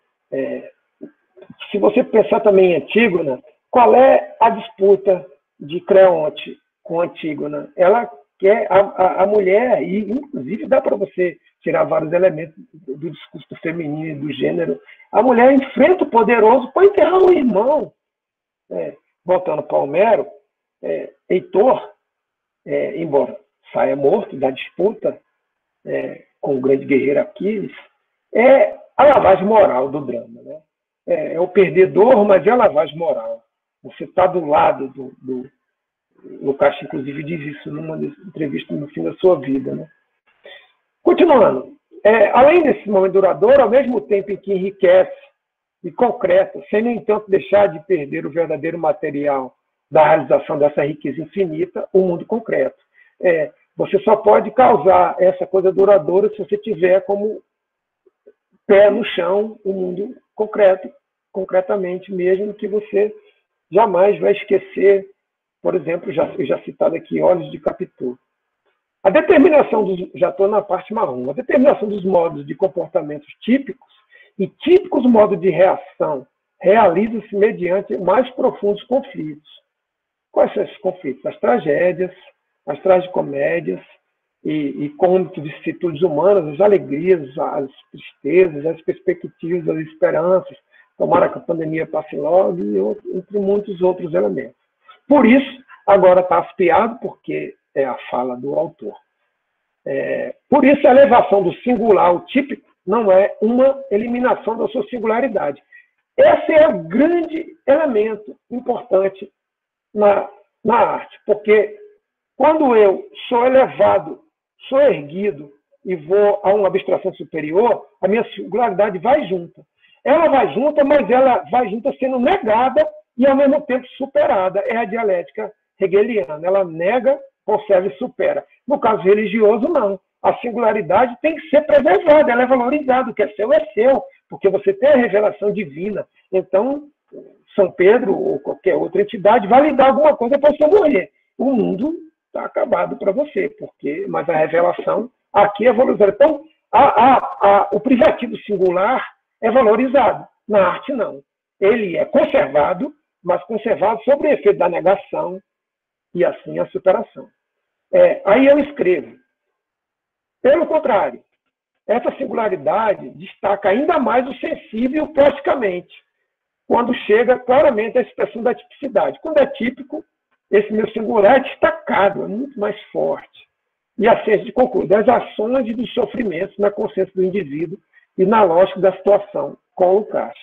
Se você pensar também em Antígona, qual é a disputa de Creonte com Antígona? Ela quer a mulher, e inclusive dá para você tirar vários elementos do discurso feminino e do gênero. A mulher enfrenta o poderoso para enterrar o irmão. Voltando para Homero, Heitor, embora saia morto da disputa com o grande guerreiro Aquiles, é a lavagem moral do drama. Né? É o perdedor, mas é a lavagem moral. Você está do lado do Lukács, inclusive, diz isso numa entrevista no fim da sua vida. Né? Continuando, além desse momento duradouro, ao mesmo tempo em que enriquece e concreta, sem, no entanto, deixar de perder o verdadeiro material da realização dessa riqueza infinita, o mundo concreto. Você só pode causar essa coisa duradoura se você tiver como pé no chão o mundo concreto, concretamente mesmo, que você jamais vai esquecer, por exemplo, já citado aqui, Olhos de Capitu. A determinação já estou na parte marrom, a determinação dos modos de comportamentos típicos e típicos modos de reação realiza-se mediante mais profundos conflitos. Quais são esses conflitos? As tragédias, as tragicomédias, e cômico vicissitudes humanas, as alegrias, as tristezas, as perspectivas, as esperanças, tomara que a pandemia passe logo, e entre muitos outros elementos. Por isso, agora está afiado, porque é a fala do autor. Por isso, a elevação do singular ao típico não é uma eliminação da sua singularidade. Esse é o grande elemento importante na arte, porque quando eu sou elevado, sou erguido e vou a uma abstração superior, a minha singularidade vai junta. Ela vai junta, mas ela vai junta sendo negada e, ao mesmo tempo, superada. É a dialética hegeliana. Ela nega, conserva e supera. No caso religioso, não. A singularidade tem que ser preservada, ela é valorizada. O que é seu, porque você tem a revelação divina. Então, São Pedro ou qualquer outra entidade vai lhe dar alguma coisa para você morrer. O mundo está acabado para você, mas a revelação aqui é valorizada. Então, o privativo singular é valorizado. Na arte, não. Ele é conservado, mas conservado sob o efeito da negação e, assim, a superação. Aí eu escrevo. Pelo contrário, essa singularidade destaca ainda mais o sensível plasticamente, quando chega claramente à expressão da tipicidade. Quando é típico, esse meu singular é destacado, é muito mais forte. E a ciência conclui das ações e dos sofrimentos na consciência do indivíduo e na lógica da situação, com o Caixa.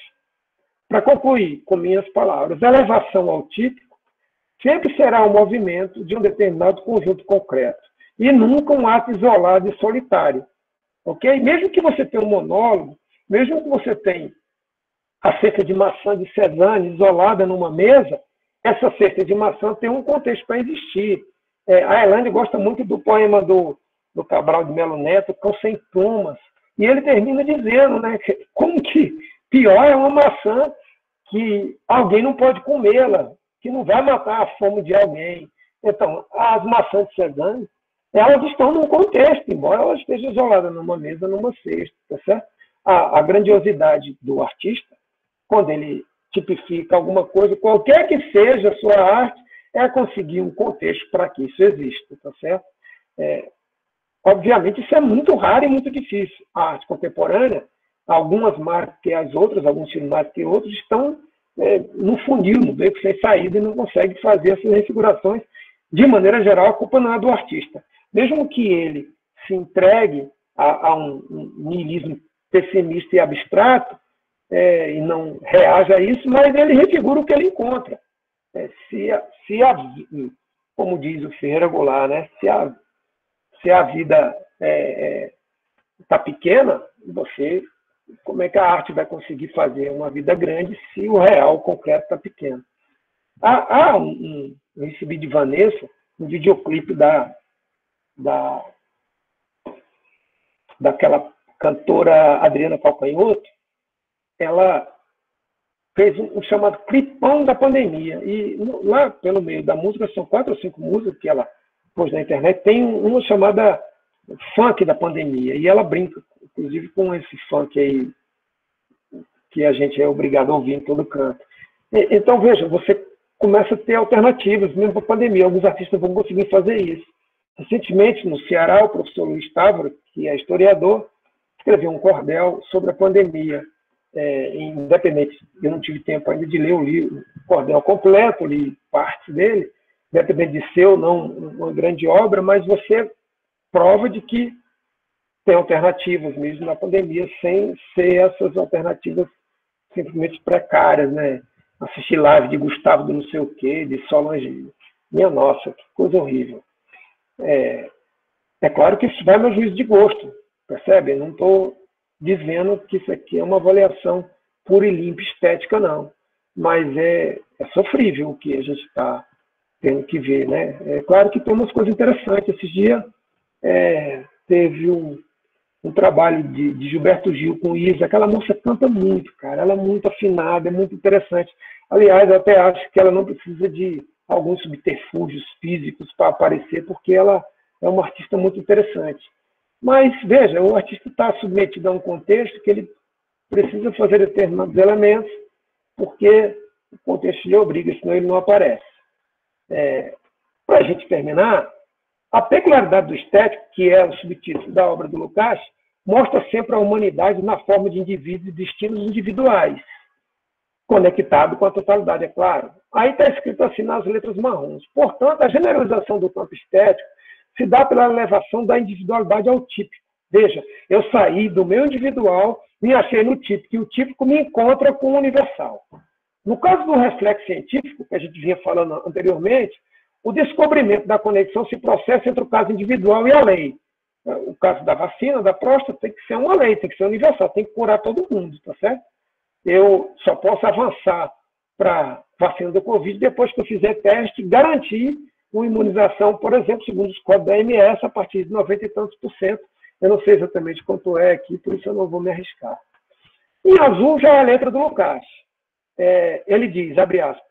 Para concluir com minhas palavras, a elevação ao típico sempre será um movimento de um determinado conjunto concreto e nunca um ato isolado e solitário. Okay? Mesmo que você tenha um monólogo, mesmo que você tenha a cesta de maçã de Cézanne isolada numa mesa, essa cesta de maçã tem um contexto para existir. A Elaine gosta muito do poema do Cabral de Melo Neto, Cão Sem Plumas, e ele termina dizendo, né, como que pior é uma maçã que alguém não pode comê-la, que não vai matar a fome de alguém. Então, as maçãs de Cézanne, elas estão num contexto, embora elas estejam isoladas numa mesa, numa cesta, tá certo? A grandiosidade do artista, quando ele tipifica alguma coisa, qualquer que seja a sua arte, é conseguir um contexto para que isso exista, tá certo? Obviamente, isso é muito raro e muito difícil. A arte contemporânea, algumas mais que as outras, alguns estilos mais que outros, estão no funil, no beco sem saída, e não conseguem fazer essas refigurações. De maneira geral, a culpa não é do artista. Mesmo que ele se entregue a um niilismo pessimista e abstrato, e não reaja a isso, mas ele refigura o que ele encontra. Como diz o Ferreira Goulart, né? Se a vida está pequena, como é que a arte vai conseguir fazer uma vida grande se o real, o concreto, está pequeno? Eu recebi de Vanessa um videoclipe daquela cantora Adriana Calcanhoto. Ela fez um chamado Clipão da Pandemia. E lá, pelo meio da música, são 4 ou 5 músicas que ela pôs na internet. Tem uma chamada Funk da Pandemia. E ela brinca, inclusive, com esse funk aí que a gente é obrigado a ouvir em todo canto. Então, veja, você começa a ter alternativas, mesmo para a pandemia. Alguns artistas vão conseguir fazer isso. Recentemente, no Ceará, o professor Luiz Távora, que é historiador, escreveu um cordel sobre a pandemia. Independente, eu não tive tempo ainda de ler o cordel completo, li parte dele, independente de ser ou não uma grande obra, mas você prova de que tem alternativas mesmo na pandemia, sem ser essas alternativas simplesmente precárias, né? Assistir live de Gustavo do não sei o quê, de Solange, minha nossa, que coisa horrível. É claro que isso vai no juízo de gosto, percebe? Eu não estou dizendo que isso aqui é uma avaliação pura e limpa estética, não. Mas é sofrível o que a gente está tendo que ver, né? É claro que tem umas coisas interessantes. Esses dias teve um trabalho de Gilberto Gil com Isa. Aquela moça canta muito, cara. Ela é muito afinada, é muito interessante. Aliás, eu até acho que ela não precisa de alguns subterfúgios físicos para aparecer, porque ela é uma artista muito interessante. Mas, veja, o artista está submetido a um contexto que ele precisa fazer determinados elementos, porque o contexto lhe obriga, senão ele não aparece. Para a gente terminar, a peculiaridade do estético, que é o subtítulo da obra do Lukács, mostra sempre a humanidade na forma de indivíduos e destinos individuais, conectado com a totalidade, é claro. Aí está escrito assim nas letras marrons. Portanto, a generalização do campo estético se dá pela elevação da individualidade ao típico. Veja, eu saí do meu individual, me achei no típico, e o típico me encontra com o universal. No caso do reflexo científico, que a gente vinha falando anteriormente, o descobrimento da conexão se processa entre o caso individual e a lei. O caso da vacina, da próstata, tem que ser uma lei, tem que ser universal, tem que curar todo mundo, tá certo? Eu só posso avançar para vacina do Covid depois que eu fizer teste e garantir uma imunização, por exemplo, segundo os códigos da OMS, a partir de 90 e tantos %. Eu não sei exatamente quanto é aqui, por isso eu não vou me arriscar. Em azul já é a letra do Lukács. Ele diz, abre aspas,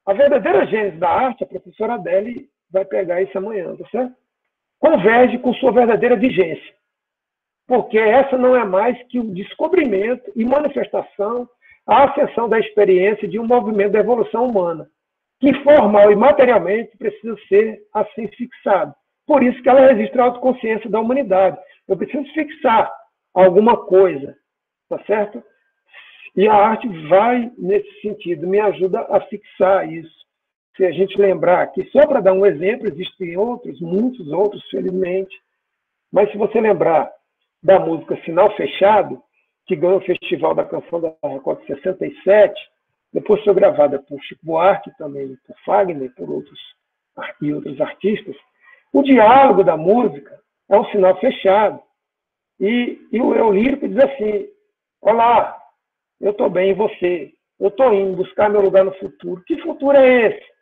a verdadeira gênese da arte, a professora Adele vai pegar isso amanhã, tá certo? Converge com sua verdadeira vigência, porque essa não é mais que o descobrimento e manifestação, a ascensão da experiência de um movimento da evolução humana, que formal e materialmente precisa ser assim fixado. Por isso que ela resiste à autoconsciência da humanidade. Eu preciso fixar alguma coisa, tá certo? E a arte vai nesse sentido, me ajuda a fixar isso. Se a gente lembrar que, só para dar um exemplo, existem outros, muitos outros, felizmente, mas se você lembrar da música Sinal Fechado, que ganhou o Festival da Canção da Record de 67, depois foi gravada por Chico Buarque, também por Fagner, por outros artistas, o diálogo da música é um sinal fechado. E o eu lírico diz assim, olá, eu estou bem, e você? Eu estou indo buscar meu lugar no futuro. Que futuro é esse?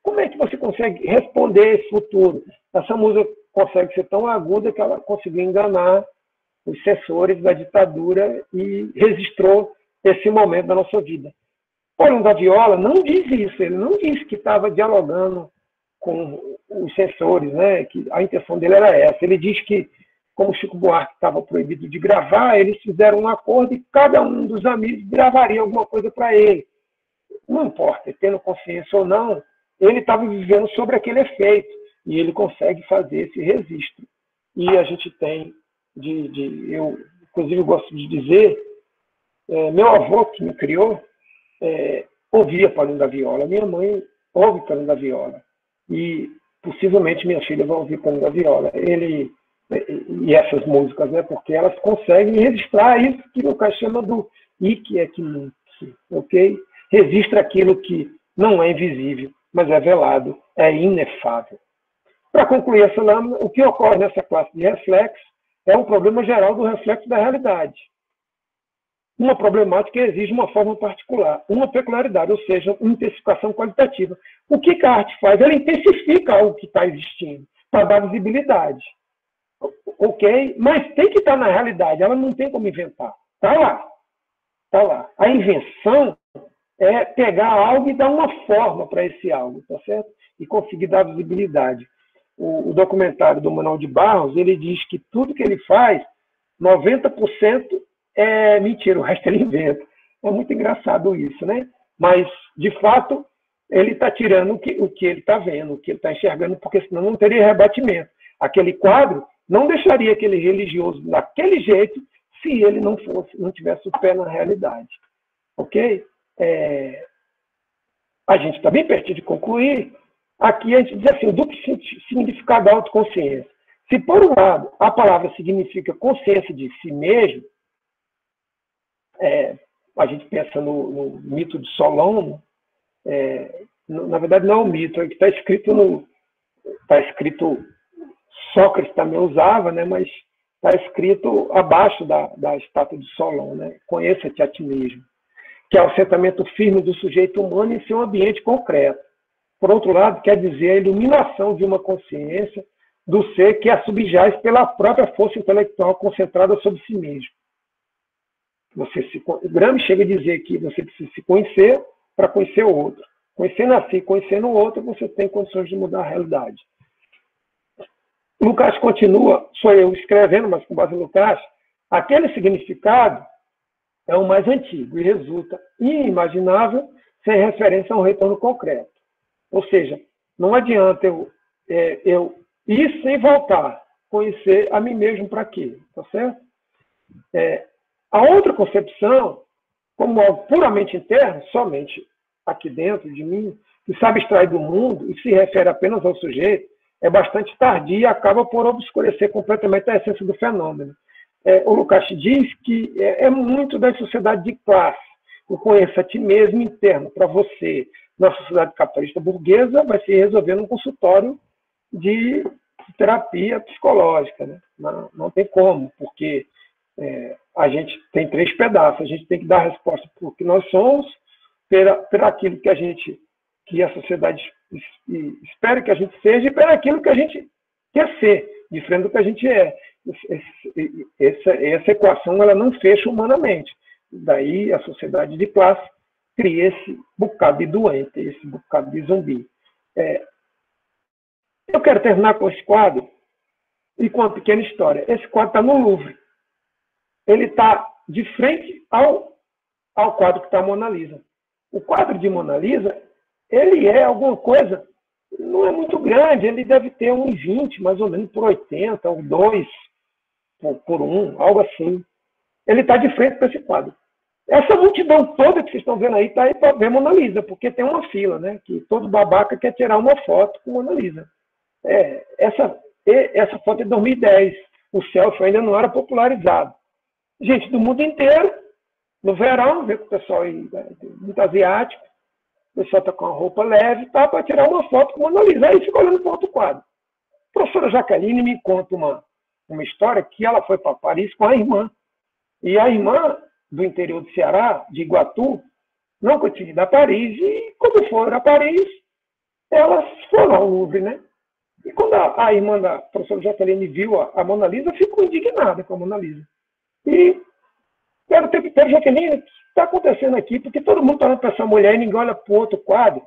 Como é que você consegue responder esse futuro? Essa música consegue ser tão aguda que ela conseguiu enganar os censores da ditadura e registrou esse momento da nossa vida. Paulinho da Viola não diz isso, ele não disse que estava dialogando com os censores, né? Que a intenção dele era essa. Ele diz que, como Chico Buarque estava proibido de gravar, eles fizeram um acordo e cada um dos amigos gravaria alguma coisa para ele. Não importa, tendo consciência ou não, ele estava vivendo sobre aquele efeito e ele consegue fazer esse registro. E a gente tem, eu inclusive gosto de dizer, meu avô que me criou ouvia Paulinho da Viola, minha mãe ouve Paulinho da Viola e possivelmente minha filha vai ouvir Paulinho da Viola. E essas músicas, né, porque elas conseguem registrar isso que o Lukács chama do Ikiekimuk, ok? Registra aquilo que não é invisível, mas é velado, é inefável. Para concluir essa lâmina, o que ocorre nessa classe de reflexo é um problema geral do reflexo da realidade. Uma problemática que exige uma forma particular, uma peculiaridade, ou seja, uma intensificação qualitativa. O que a arte faz? Ela intensifica algo que está existindo, para dar visibilidade. Ok? Mas tem que estar na realidade, ela não tem como inventar. Está lá. Está lá. A invenção é pegar algo e dar uma forma para esse algo, tá certo? E conseguir dar visibilidade. O documentário do Manuel de Barros, ele diz que tudo que ele faz, 90% é mentira, o resto ele inventa. É muito engraçado isso, né? Mas, de fato, ele está tirando o que ele está vendo, o que ele está enxergando, porque senão não teria rebatimento. Aquele quadro não deixaria aquele religioso daquele jeito se ele não tivesse o pé na realidade. Ok? A gente está bem pertinho de concluir. Aqui a gente diz assim, o duplo significado da autoconsciência. Se, por um lado, a palavra significa consciência de si mesmo, a gente pensa no mito de Solon, na verdade não é um mito, é que está escrito Sócrates também usava, né, mas está escrito abaixo da estátua de Solon, né, conheça-te a ti mesmo, que é o assentamento firme do sujeito humano em seu ambiente concreto. Por outro lado, quer dizer a iluminação de uma consciência do ser que a subjaz pela própria força intelectual concentrada sobre si mesmo. Gramsci chega a dizer que você precisa se conhecer para conhecer o outro. Conhecendo a si, conhecendo o outro, você tem condições de mudar a realidade. Lukács continua, sou eu escrevendo, mas com base em Lukács, aquele significado é o mais antigo e resulta inimaginável sem referência a um retorno concreto. Ou seja, não adianta eu ir sem voltar, conhecer a mim mesmo para quê? Tá certo? A outra concepção, como algo puramente interno, somente aqui dentro de mim, que sabe extrair do mundo e se refere apenas ao sujeito, é bastante tardia e acaba por obscurecer completamente a essência do fenômeno. O Lukács diz que é muito da sociedade de classe. O conheça a ti mesmo interno, para você, na sociedade capitalista burguesa, vai se resolver num consultório de terapia psicológica. Né? Não tem como, porque a gente tem 3 pedaços. A gente tem que dar a resposta por que nós somos, por aquilo que a sociedade espera que a gente seja e por aquilo que a gente quer ser, diferente do que a gente é. Essa equação ela não fecha humanamente. Daí a sociedade de classe cria esse bocado de doente, esse bocado de zumbi. Eu quero terminar com esse quadro e com uma pequena história. Esse quadro está no Louvre. Ele está de frente ao quadro que está a Mona Lisa. O quadro de Mona Lisa, ele é alguma coisa, não é muito grande, ele deve ter 1,20, mais ou menos por 80, ou 2 por 1, algo assim. Ele está de frente para esse quadro. Essa multidão toda que vocês estão vendo aí está aí para ver Mona Lisa, porque tem uma fila, né? Que todo babaca quer tirar uma foto com Mona Lisa. Essa foto é de 2010. O selfie ainda não era popularizado. Gente do mundo inteiro, no verão, vê com o pessoal aí, muito asiático, o pessoal está com uma roupa leve, tá, para tirar uma foto com Mona Lisa. Aí fica olhando para outro quadro. A professora Jaqueline me conta uma história que ela foi para Paris com a irmã. E a irmã do interior do Ceará, de Iguatu, nunca tinha ido a Paris. E quando foram a Paris, elas foram ao Louvre, né? E quando a irmã da professora Jaqueline viu a Mona Lisa, ficou indignada com a Mona Lisa. E quero Jaqueline, o que está acontecendo aqui? Porque todo mundo está olhando para essa mulher e ninguém olha para o outro quadro.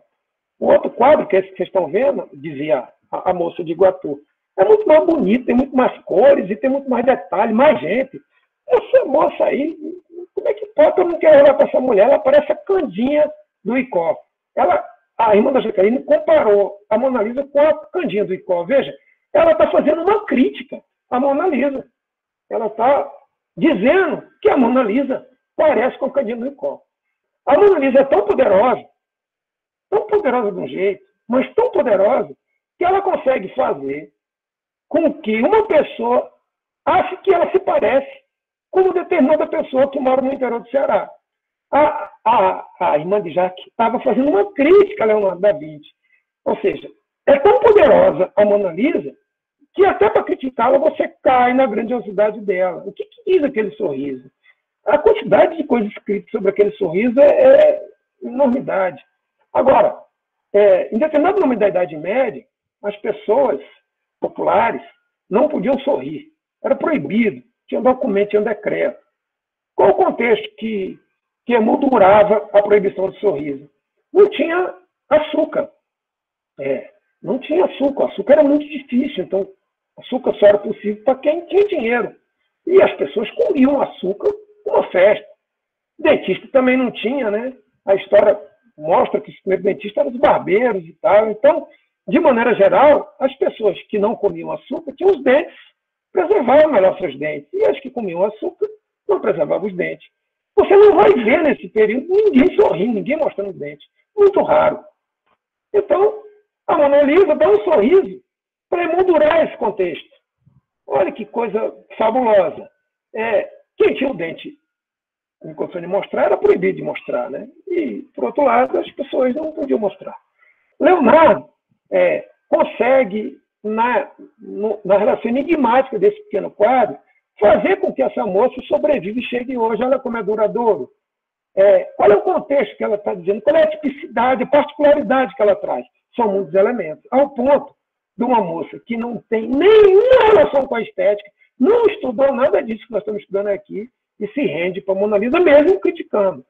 O outro quadro, que é esse que vocês estão vendo, dizia a moça de Iguatu, é muito mais bonito, tem muito mais cores e tem muito mais detalhes, mais gente. Essa moça aí, como é que pode? Eu não quero olhar para essa mulher, ela parece a Candinha do Icó. A irmã da Jaqueline comparou a Mona Lisa com a Candinha do Icó. Veja, ela está fazendo uma crítica à Mona Lisa. Ela está dizendo que a Mona Lisa parece com a Candinha do Icó. A Mona Lisa é tão poderosa de um jeito, mas tão poderosa, que ela consegue fazer com que uma pessoa ache que ela se parece com uma determinada pessoa que mora no interior do Ceará. A irmã de Jaque estava fazendo uma crítica a Leonardo da Vinci. Ou seja, é tão poderosa a Mona Lisa que até para criticá-la você cai na grandiosidade dela. O que diz aquele sorriso? A quantidade de coisas escritas sobre aquele sorriso é enormidade. Agora, em determinado momento da Idade Média, as pessoas populares não podiam sorrir. Era proibido. Tinha documento, tinha decreto. Qual o contexto que emoldurava a proibição do sorriso? Não tinha açúcar. Não tinha açúcar. O açúcar era muito difícil. Então, açúcar só era possível para quem tinha dinheiro. E as pessoas comiam açúcar numa festa. Dentista também não tinha, né? A história mostra que os primeiros dentistas eram os barbeiros e tal. Então, de maneira geral, as pessoas que não comiam açúcar tinham os dentes, preservavam melhor seus dentes. E as que comiam açúcar não preservavam os dentes. Você não vai ver nesse período ninguém sorrindo, ninguém mostrando os dentes. Muito raro. Então, a Mona Lisa dá um sorriso para emoldurar esse contexto. Olha que coisa fabulosa. Quem tinha o dente em condição de mostrar era proibido de mostrar, né? E, por outro lado, as pessoas não podiam mostrar. Leonardo consegue, na relação enigmática desse pequeno quadro, fazer com que essa moça sobreviva e chegue hoje. Olha como é duradouro. Qual é o contexto que ela está dizendo? Qual é a tipicidade, a particularidade que ela traz? São muitos elementos. Ao ponto de uma moça que não tem nenhuma relação com a estética, não estudou nada disso que nós estamos estudando aqui, e se rende para a Mona Lisa, mesmo criticando.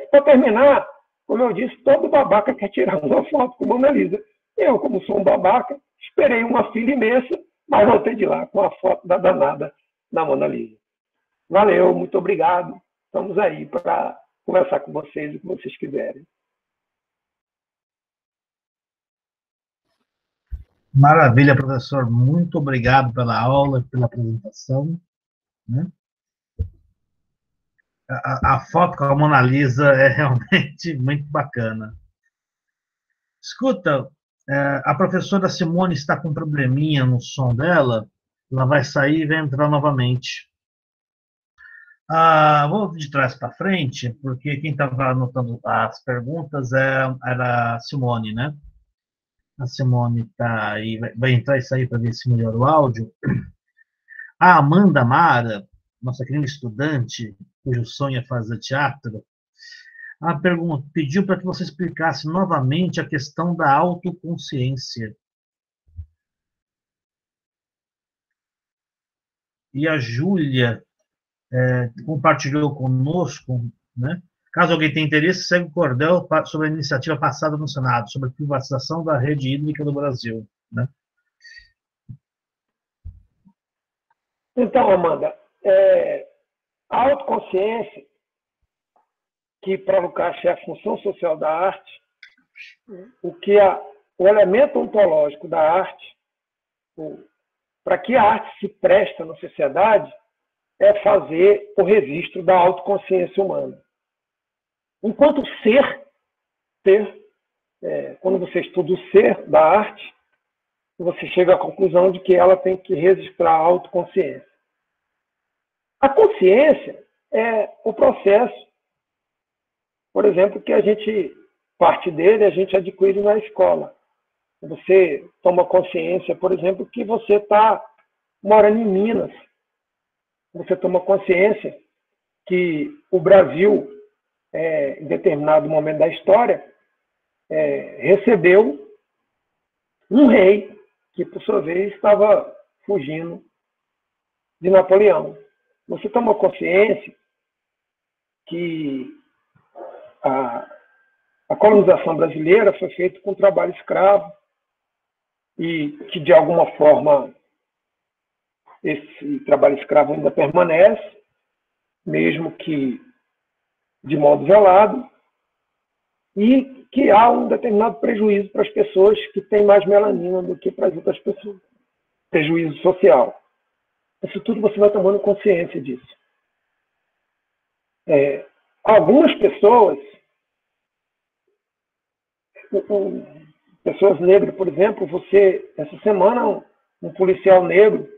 Para terminar, como eu disse, todo babaca quer tirar uma foto com a Mona Lisa. Eu, como sou um babaca, esperei uma fila imensa, mas voltei de lá com a foto da danada da Mona Lisa. Valeu, muito obrigado. Estamos aí para conversar com vocês o que vocês quiserem. Maravilha, professor. Muito obrigado pela aula, pela apresentação, né? A foto com a Mona Lisa é realmente muito bacana. Escuta, a professora Simone está com um probleminha no som dela. Ela vai sair e vai entrar novamente. Vou de trás para frente, porque quem estava anotando as perguntas era a Simone, né? A Simone está aí, vai entrar e sair para ver se melhora o áudio. A Amanda Mara, nossa querida estudante, cujo sonho é fazer teatro, a pergunta pediu para que você explicasse novamente a questão da autoconsciência. E a Júlia compartilhou conosco, né? Caso alguém tenha interesse, segue o cordel sobre a iniciativa passada no Senado, sobre a privatização da rede hídrica do Brasil, né? Então, Amanda, a autoconsciência, que para o Lukács é a função social da arte, o elemento ontológico da arte, para que a arte se preste na sociedade, é fazer o registro da autoconsciência humana. Enquanto ser, quando você estuda o ser da arte, você chega à conclusão de que ela tem que registrar a autoconsciência. A consciência é o processo, por exemplo, que a gente, parte dele, a gente adquire na escola. Você toma consciência, por exemplo, que você está morando em Minas. Você toma consciência que o Brasil, em determinado momento da história, recebeu um rei que, por sua vez, estava fugindo de Napoleão. Você toma consciência que a colonização brasileira foi feita com trabalho escravo e que, de alguma forma, esse trabalho escravo ainda permanece, mesmo que de modo velado, e que há um determinado prejuízo para as pessoas que têm mais melanina do que para as outras pessoas. Prejuízo social. Isso tudo você vai tomando consciência disso. Algumas pessoas, pessoas negras, por exemplo, essa semana, um policial negro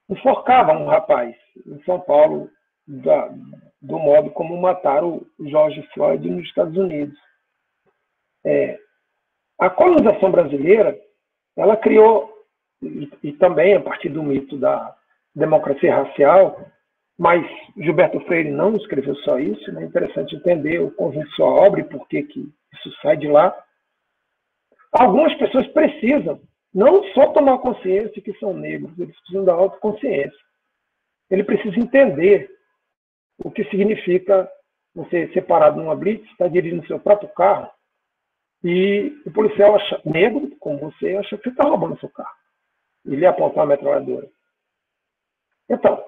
enforcava um rapaz em São Paulo do modo como mataram o George Floyd nos Estados Unidos. A colonização brasileira, ela criou, e também a partir do mito da democracia racial, mas Gilberto Freire não escreveu só isso, né? É interessante entender o conjunto de sua obra e por que isso sai de lá. Algumas pessoas precisam não só tomar consciência de que são negros, eles precisam da autoconsciência. Ele precisa entender o que significa você ser parado numa blitz, estar dirigindo seu próprio carro, e o policial negro, como você, acha que você está roubando seu carro. Ele ia apontar a metralhadora. Então,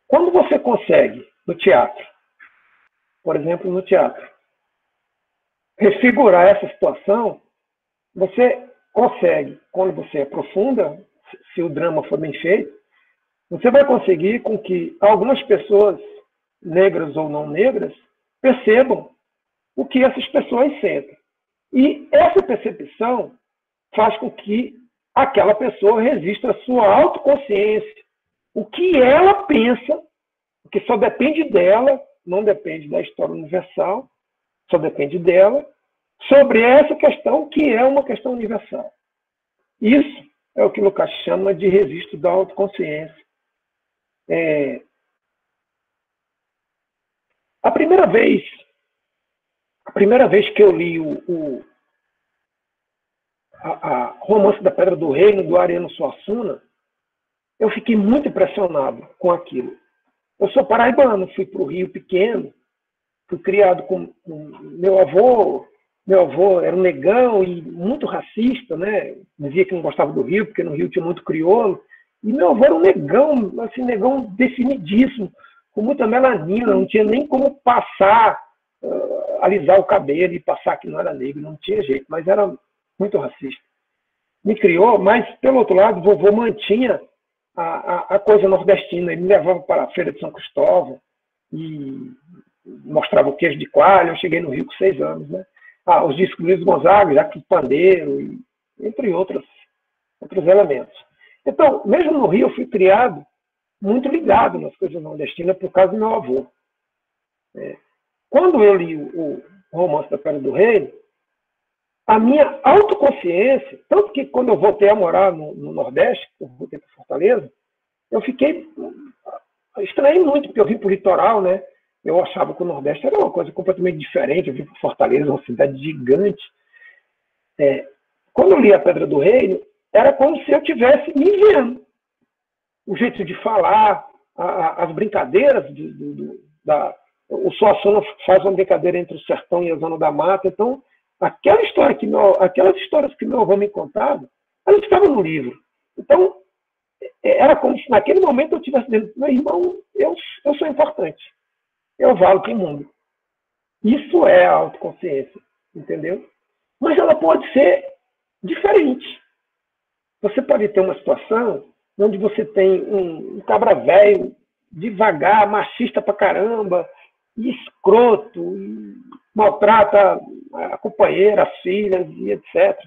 quando você consegue, no teatro, por exemplo, no teatro, refigurar essa situação, você consegue, quando você aprofunda, se o drama for bem feito, você vai conseguir com que algumas pessoas, negras ou não negras, percebam o que essas pessoas sentem. E essa percepção faz com que aquela pessoa registre a sua autoconsciência, o que ela pensa, o que só depende dela, não depende da história universal, só depende dela, sobre essa questão que é uma questão universal. Isso é o que Lukács chama de registro da autoconsciência. A primeira vez que eu li o Romance da Pedra do Reino, do Ariano Suassuna, eu fiquei muito impressionado com aquilo. Eu sou paraibano, fui para o Rio pequeno, fui criado com meu avô. Meu avô era um negão e muito racista, né? Dizia que não gostava do Rio, porque no Rio tinha muito crioulo. E meu avô era um negão, assim, negão definidíssimo, com muita melanina, não tinha nem como passar, alisar o cabelo e passar que não era negro, não tinha jeito, mas era muito racista. me criou, mas, pelo outro lado, vovô mantinha a coisa nordestina. Ele me levava para a Feira de São Cristóvão e mostrava o queijo de coalho. Eu cheguei no Rio com 6 anos, né? Os discos do Luiz Gonzaga, Jacques Pandeiro, entre outros elementos. Então, mesmo no Rio, eu fui criado muito ligado nas coisas nordestinas por causa do meu avô. Quando eu li o Romance da Pedra do Reino, a minha autoconsciência, tanto que quando eu voltei a morar no Nordeste, eu voltei para Fortaleza, eu estranhei muito, porque eu vim para o litoral, né? Eu achava que o Nordeste era uma coisa completamente diferente. Eu vim para Fortaleza, uma cidade gigante. Quando eu li A Pedra do Reino, era como se eu estivesse me vendo. O jeito de falar, as brincadeiras, o Suassuna faz uma brincadeira entre o sertão e a zona da mata. Então, aquelas histórias que meu avô me contava, elas estavam no livro. Então, era como se naquele momento eu estivesse dizendo: meu irmão, eu sou importante. Eu valo para o mundo. Isso é a autoconsciência, entendeu? Mas ela pode ser diferente. Você pode ter uma situação onde você tem um cabra velho, devagar, machista pra caramba, escroto, e maltrata a companheira, as filhas, e etc.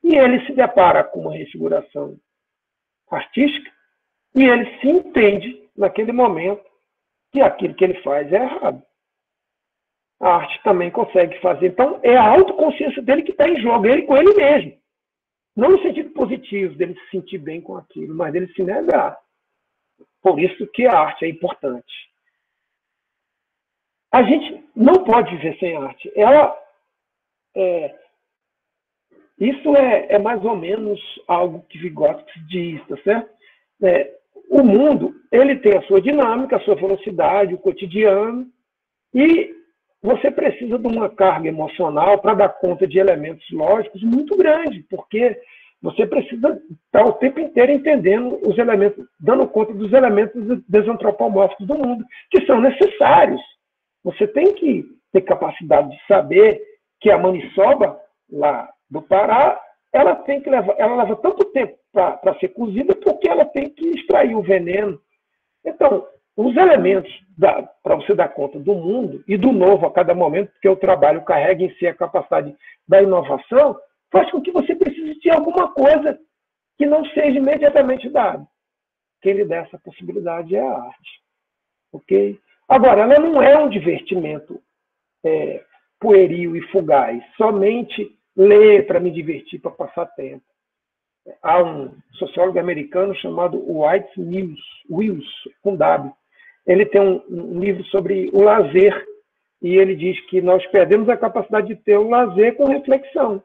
E ele se depara com uma refiguração artística e ele se entende, naquele momento, que aquilo que ele faz é errado. A arte também consegue fazer. Então, é a autoconsciência dele que está em jogo, ele com ele mesmo. Não no sentido positivo, dele se sentir bem com aquilo, mas dele se negar. Por isso que a arte é importante. A gente não pode viver sem arte. Isso é mais ou menos algo que Vygotsky diz, tá certo? O mundo, ele tem a sua dinâmica, a sua velocidade, o cotidiano, e você precisa de uma carga emocional para dar conta de elementos lógicos muito grande, porque você precisa estar o tempo inteiro entendendo os elementos, dando conta dos elementos desantropomórficos do mundo, que são necessários. Você tem que ter capacidade de saber que a maniçoba, lá do Pará, ela leva tanto tempo para ser cozida porque ela tem que extrair o veneno. Então, os elementos para você dar conta do mundo e do novo a cada momento, porque o trabalho carrega em si a capacidade da inovação, faz com que você precise de alguma coisa que não seja imediatamente dada. Quem lhe dá essa possibilidade é a arte. Ok? Agora, ela não é um divertimento pueril e fugaz, somente ler para me divertir, para passar tempo. Há um sociólogo americano chamado White Wills, com W. Ele tem um livro sobre o lazer, e ele diz que nós perdemos a capacidade de ter o lazer com reflexão.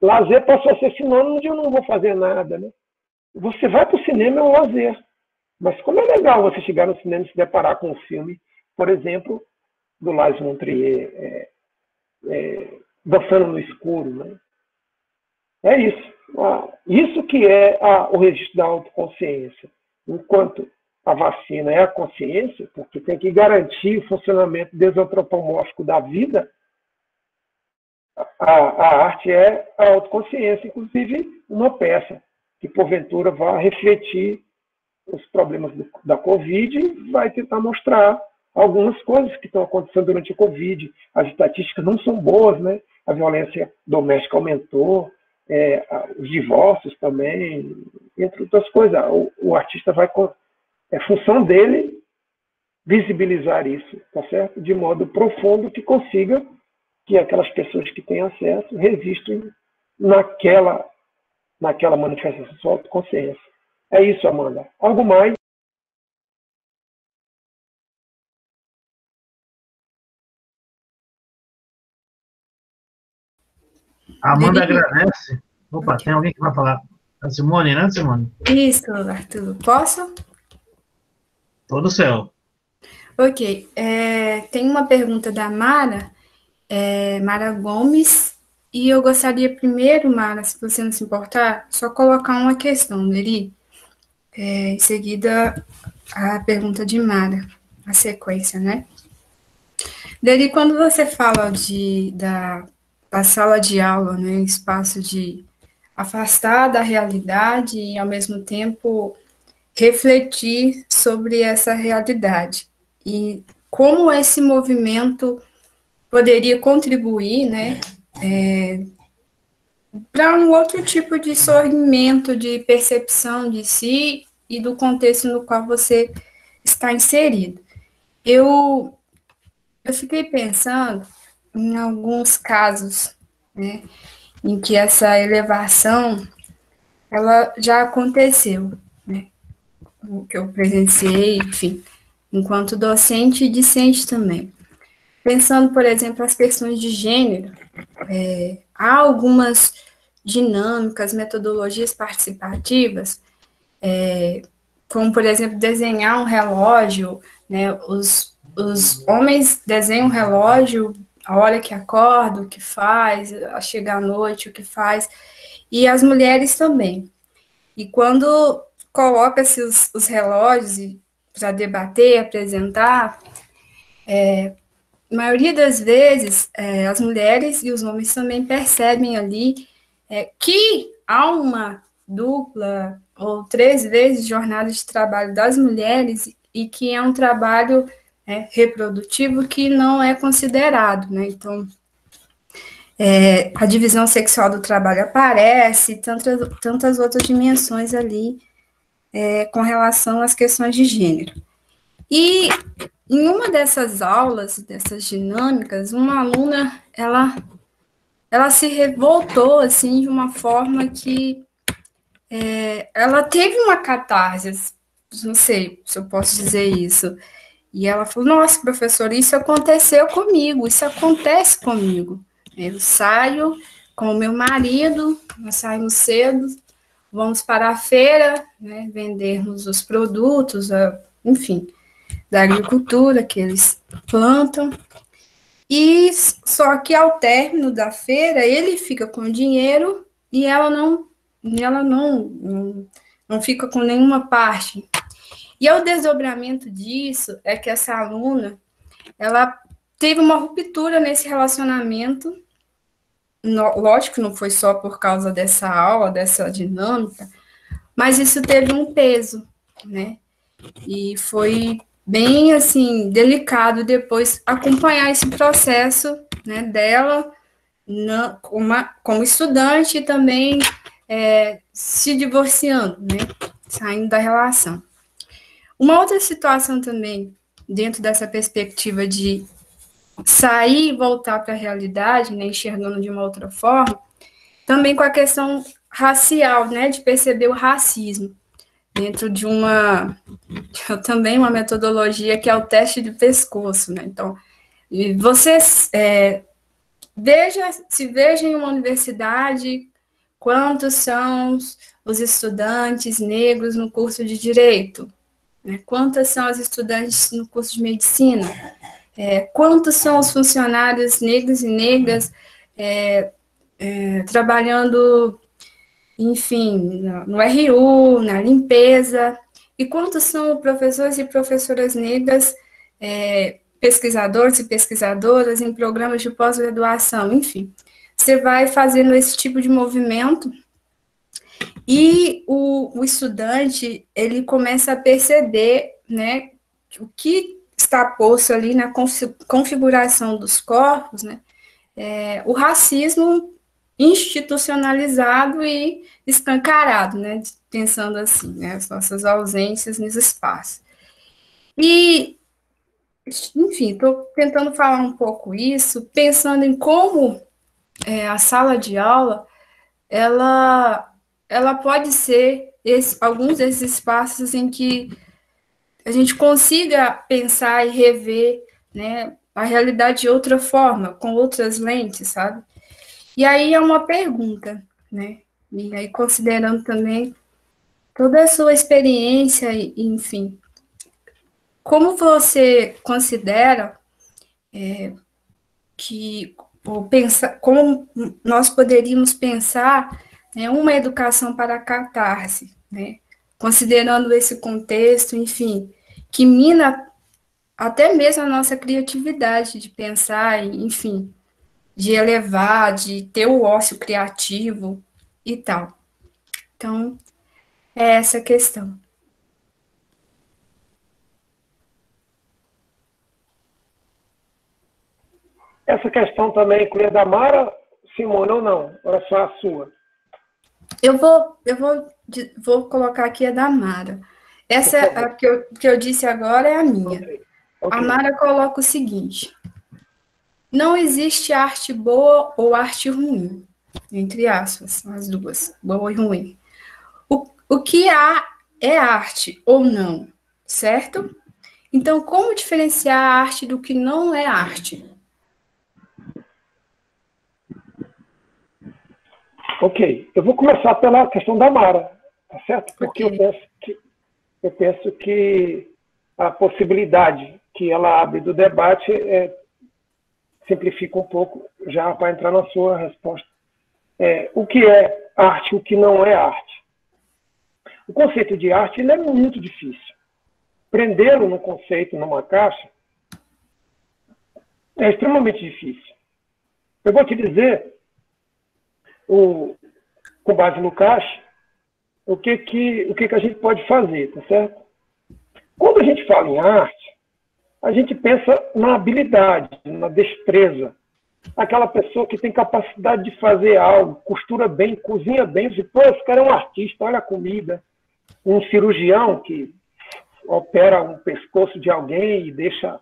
Lazer passou a ser sinônimo de eu não vou fazer nada, né? Você vai para o cinema, é um lazer. Mas como é legal você chegar no cinema e se deparar com um filme, por exemplo, do Lars von Trier, Dançando no Escuro, né? É isso. Isso que é o registro da autoconsciência. Enquanto a vacina é a consciência, porque tem que garantir o funcionamento desantropomórfico da vida, a arte é a autoconsciência, inclusive uma peça que, porventura, vai refletir os problemas da Covid e vai tentar mostrar algumas coisas que estão acontecendo durante a Covid. As estatísticas não são boas, né? A violência doméstica aumentou, os divórcios também, entre outras coisas. O artista vai, é função dele visibilizar isso, tá certo? De modo profundo, que consiga que aquelas pessoas que têm acesso resistam naquela manifestação de sua autoconsciência. É isso, Amanda. Algo mais? A Amanda agradece. Opa, tem alguém que vai falar? A Simone, né, Simone? Isso, Arthur. Posso? Todo céu. Ok. Tem uma pergunta da Mara, Mara Gomes, e eu gostaria primeiro, Mara, se você não se importar, só colocar uma questão dele, em seguida a pergunta de Mara, a sequência, né? Dele, quando você fala da sala de aula, né, espaço de afastar da realidade e, ao mesmo tempo, refletir sobre essa realidade. E como esse movimento poderia contribuir, né, para um outro tipo de sorrimento, de percepção de si e do contexto no qual você está inserido. Eu fiquei pensando em alguns casos, né, em que essa elevação, ela já aconteceu, né, o que eu presenciei, enfim, enquanto docente e discente também. Pensando, por exemplo, as questões de gênero, há algumas dinâmicas, metodologias participativas, como, por exemplo, desenhar um relógio, né? Os homens desenham um relógio, a hora que acorda, o que faz, a chegar à noite, o que faz, e as mulheres também. E quando coloca-se os relógios para debater, apresentar, a maioria das vezes, as mulheres e os homens também percebem ali que há uma dupla ou 3 vezes jornada de trabalho das mulheres e que é um trabalho reprodutivo que não é considerado, né? Então, a divisão sexual do trabalho aparece, tantas outras dimensões ali com relação às questões de gênero. E em uma dessas aulas, dessas dinâmicas, uma aluna, ela se revoltou, assim, de uma forma que ela teve uma catarse, não sei se eu posso dizer isso, e ela falou, nossa, professora, isso aconteceu comigo, isso acontece comigo. Eu saio com o meu marido, nós saímos cedo, vamos para a feira, né, vendermos os produtos, enfim, da agricultura que eles plantam, e só que ao término da feira ele fica com o dinheiro e ela não fica com nenhuma parte. E o desdobramento disso é que essa aluna, ela teve uma ruptura nesse relacionamento, lógico que não foi só por causa dessa aula, dessa dinâmica, mas isso teve um peso, né? E foi bem, assim, delicado depois acompanhar esse processo, né, dela como estudante e também se divorciando, né, saindo da relação. Uma outra situação também, dentro dessa perspectiva de sair e voltar para a realidade, né, enxergando de uma outra forma, também com a questão racial, né, de perceber o racismo dentro de também uma metodologia que é o teste de pescoço, né? Então, você se veja em uma universidade, quantos são os estudantes negros no curso de Direito? Né? Quantas são as estudantes no curso de Medicina? Quantos são os funcionários negros e negras trabalhando, enfim, no RU, na limpeza? E quantos são professores e professoras negras, pesquisadores e pesquisadoras em programas de pós-graduação? Enfim, você vai fazendo esse tipo de movimento e o estudante, ele começa a perceber, né, o que está posto ali na configuração dos corpos, né, o racismo institucionalizado e escancarado, né, pensando assim, né, as nossas ausências nesse espaço. E, enfim, estou tentando falar um pouco isso, pensando em como a sala de aula, ela pode ser alguns desses espaços em que a gente consiga pensar e rever, né, a realidade de outra forma, com outras lentes, sabe? E aí é uma pergunta, né? E aí considerando também toda a sua experiência, enfim, como você considera como nós poderíamos pensar, né, uma educação para a catarse, né? Considerando esse contexto, enfim, que mina até mesmo a nossa criatividade de pensar, enfim, de elevar, de ter o ócio criativo. e tal. Então, é essa a questão. Essa questão também inclui a da Mara, Simone, ou não? Ou é só a sua? Eu vou colocar aqui a da Mara. Essa a que eu disse agora é a minha. Okay. A Mara coloca o seguinte: não existe arte boa ou arte ruim, entre aspas, as duas, boa e ruim. O que há é arte ou não, certo? Então, como diferenciar a arte do que não é arte? Ok, eu vou começar pela questão da Mara, tá certo? Porque Okay. eu penso que a possibilidade que ela abre do debate simplifica um pouco, já para entrar na sua resposta. O que é arte, o que não é arte? O conceito de arte ele é muito difícil. Prendê-lo no conceito, numa caixa, é extremamente difícil. Eu vou te dizer, com base no caixa, o que a gente pode fazer, tá certo? Quando a gente fala em arte, a gente pensa na habilidade, na destreza. Aquela pessoa que tem capacidade de fazer algo, costura bem, cozinha bem. Você, pô, esse cara é um artista, olha a comida. Um cirurgião que opera um pescoço de alguém e deixa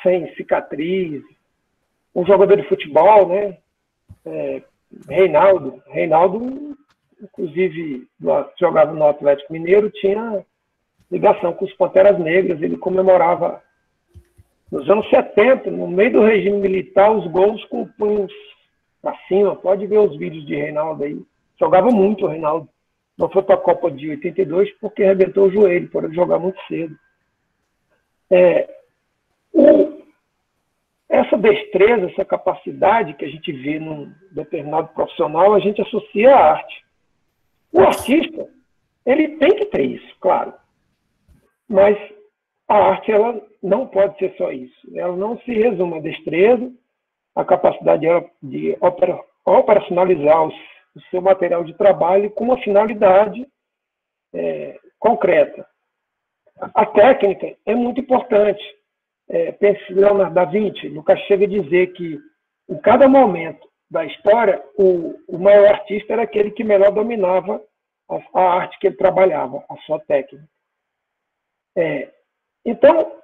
sem cicatriz. Um jogador de futebol, né? Reinaldo, inclusive, jogava no Atlético Mineiro, tinha ligação com os Panteras Negras. Ele comemorava, nos anos 70, no meio do regime militar, os gols com punhos para cima. Pode ver os vídeos de Reinaldo aí. Jogava muito o Reinaldo. Não foi para a Copa de 82 porque arrebentou o joelho, por ele jogar muito cedo. Essa destreza, essa capacidade que a gente vê num determinado profissional, a gente associa à arte. O artista, ele tem que ter isso, claro. Mas a arte, ela não pode ser só isso. Ela não se resume à destreza, à capacidade de operacionalizar o seu material de trabalho com uma finalidade concreta. A técnica é muito importante. Pense em Leonardo da Vinci, Lucas chega a dizer que em cada momento da história, o maior artista era aquele que melhor dominava a arte que ele trabalhava, a sua técnica. Então,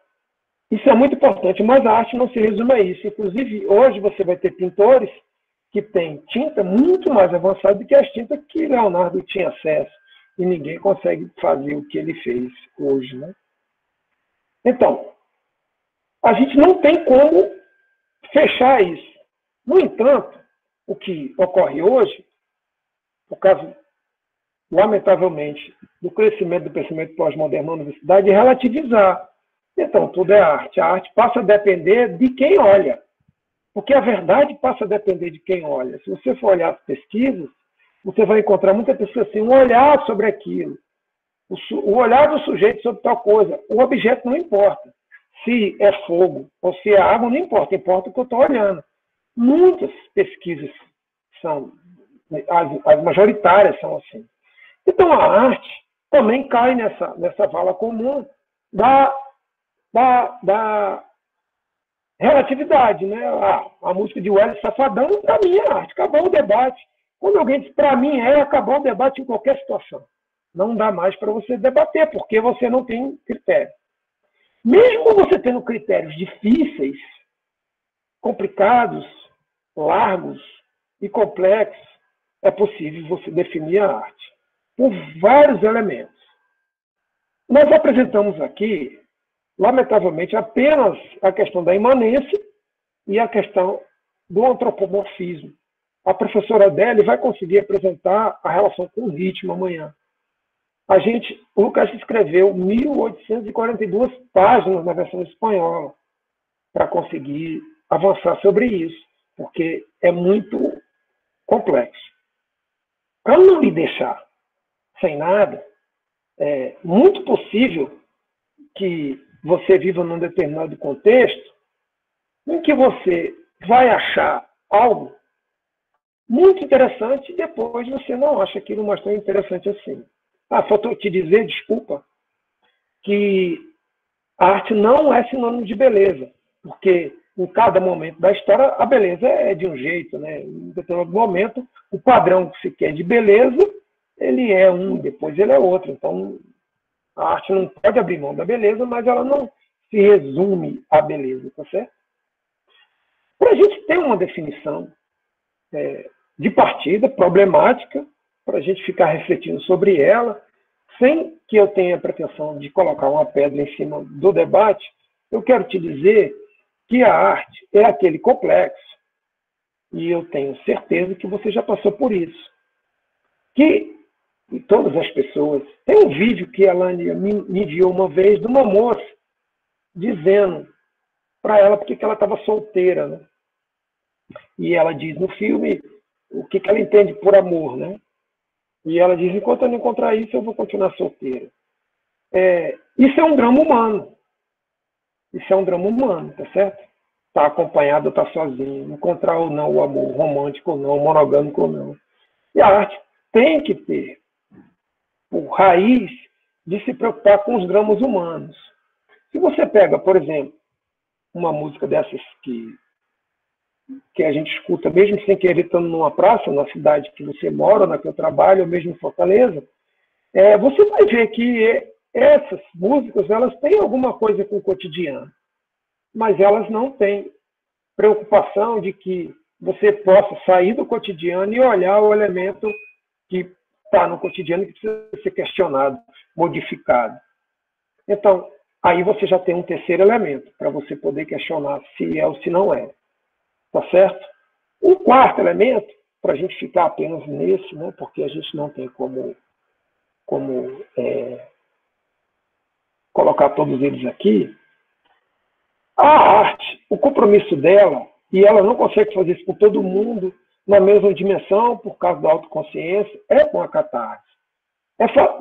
isso é muito importante, mas a arte não se resume a isso. Inclusive, hoje você vai ter pintores que têm tinta muito mais avançada do que as tintas que Leonardo tinha acesso. E ninguém consegue fazer o que ele fez hoje, né? Então, a gente não tem como fechar isso. No entanto, o que ocorre hoje, por causa, lamentavelmente, do crescimento do pensamento pós-moderno na universidade, é relativizar. Então, tudo é arte. A arte passa a depender de quem olha. Porque a verdade passa a depender de quem olha. Se você for olhar as pesquisas, você vai encontrar muita pessoa assim, um olhar sobre aquilo. O olhar do sujeito sobre tal coisa. O objeto não importa. Se é fogo ou se é água, não importa. Importa o que eu estou olhando. Muitas pesquisas são, as majoritárias são assim. Então, a arte também cai nessa vala comum da relatividade, né? A música de Wesley Safadão, para mim, é arte. Acabou o debate. Quando alguém diz, para mim, acabou o debate em qualquer situação. Não dá mais para você debater, porque você não tem critério. Mesmo você tendo critérios difíceis, complicados, largos e complexos, é possível você definir a arte por vários elementos. Nós apresentamos aqui, lamentavelmente, apenas a questão da imanência e a questão do antropomorfismo. A professora Adélia vai conseguir apresentar a relação com o ritmo amanhã. O Lucas escreveu 1.842 páginas na versão espanhola para conseguir avançar sobre isso, porque é muito complexo. Para não lhe deixar sem nada, é muito possível que você viva num determinado contexto em que você vai achar algo muito interessante, e depois você não acha aquilo mais tão interessante assim. Faltou te dizer, desculpa, que a arte não é sinônimo de beleza, porque em cada momento da história a beleza é de um jeito, né? Em determinado momento, o padrão que se quer de beleza, ele é um, depois ele é outro. Então, a arte não pode abrir mão da beleza, mas ela não se resume à beleza, tá certo? Para a gente ter uma definição de partida problemática, para a gente ficar refletindo sobre ela, sem que eu tenha a pretensão de colocar uma pedra em cima do debate, eu quero te dizer que a arte é aquele complexo, e eu tenho certeza que você já passou por isso, que e todas as pessoas... Tem um vídeo que a Alane me enviou uma vez de uma moça dizendo para ela porque ela estava solteira, né? E ela diz no filme o que ela entende por amor, né? E ela diz, enquanto eu não encontrar isso, eu vou continuar solteira. Isso é um drama humano. Isso é um drama humano, tá certo? Estar acompanhado ou estar sozinho, encontrar ou não o amor, romântico ou não, monogâmico ou não. E a arte tem que ter por raiz de se preocupar com os dramas humanos. Se você pega, por exemplo, uma música dessas que a gente escuta, mesmo sem querer estando numa praça, na cidade que você mora, na que eu trabalho, ou mesmo em Fortaleza, você vai ver que essas músicas elas têm alguma coisa com o cotidiano, mas elas não têm preocupação de que você possa sair do cotidiano e olhar o elemento que está no cotidiano e que precisa ser questionado, modificado. Então, aí você já tem um terceiro elemento para você poder questionar se é ou se não é. Tá certo? O quarto elemento, para a gente ficar apenas nesse, né, porque a gente não tem como colocar todos eles aqui, a arte, o compromisso dela, e ela não consegue fazer isso com todo mundo na mesma dimensão, por causa da autoconsciência, é com a catarse.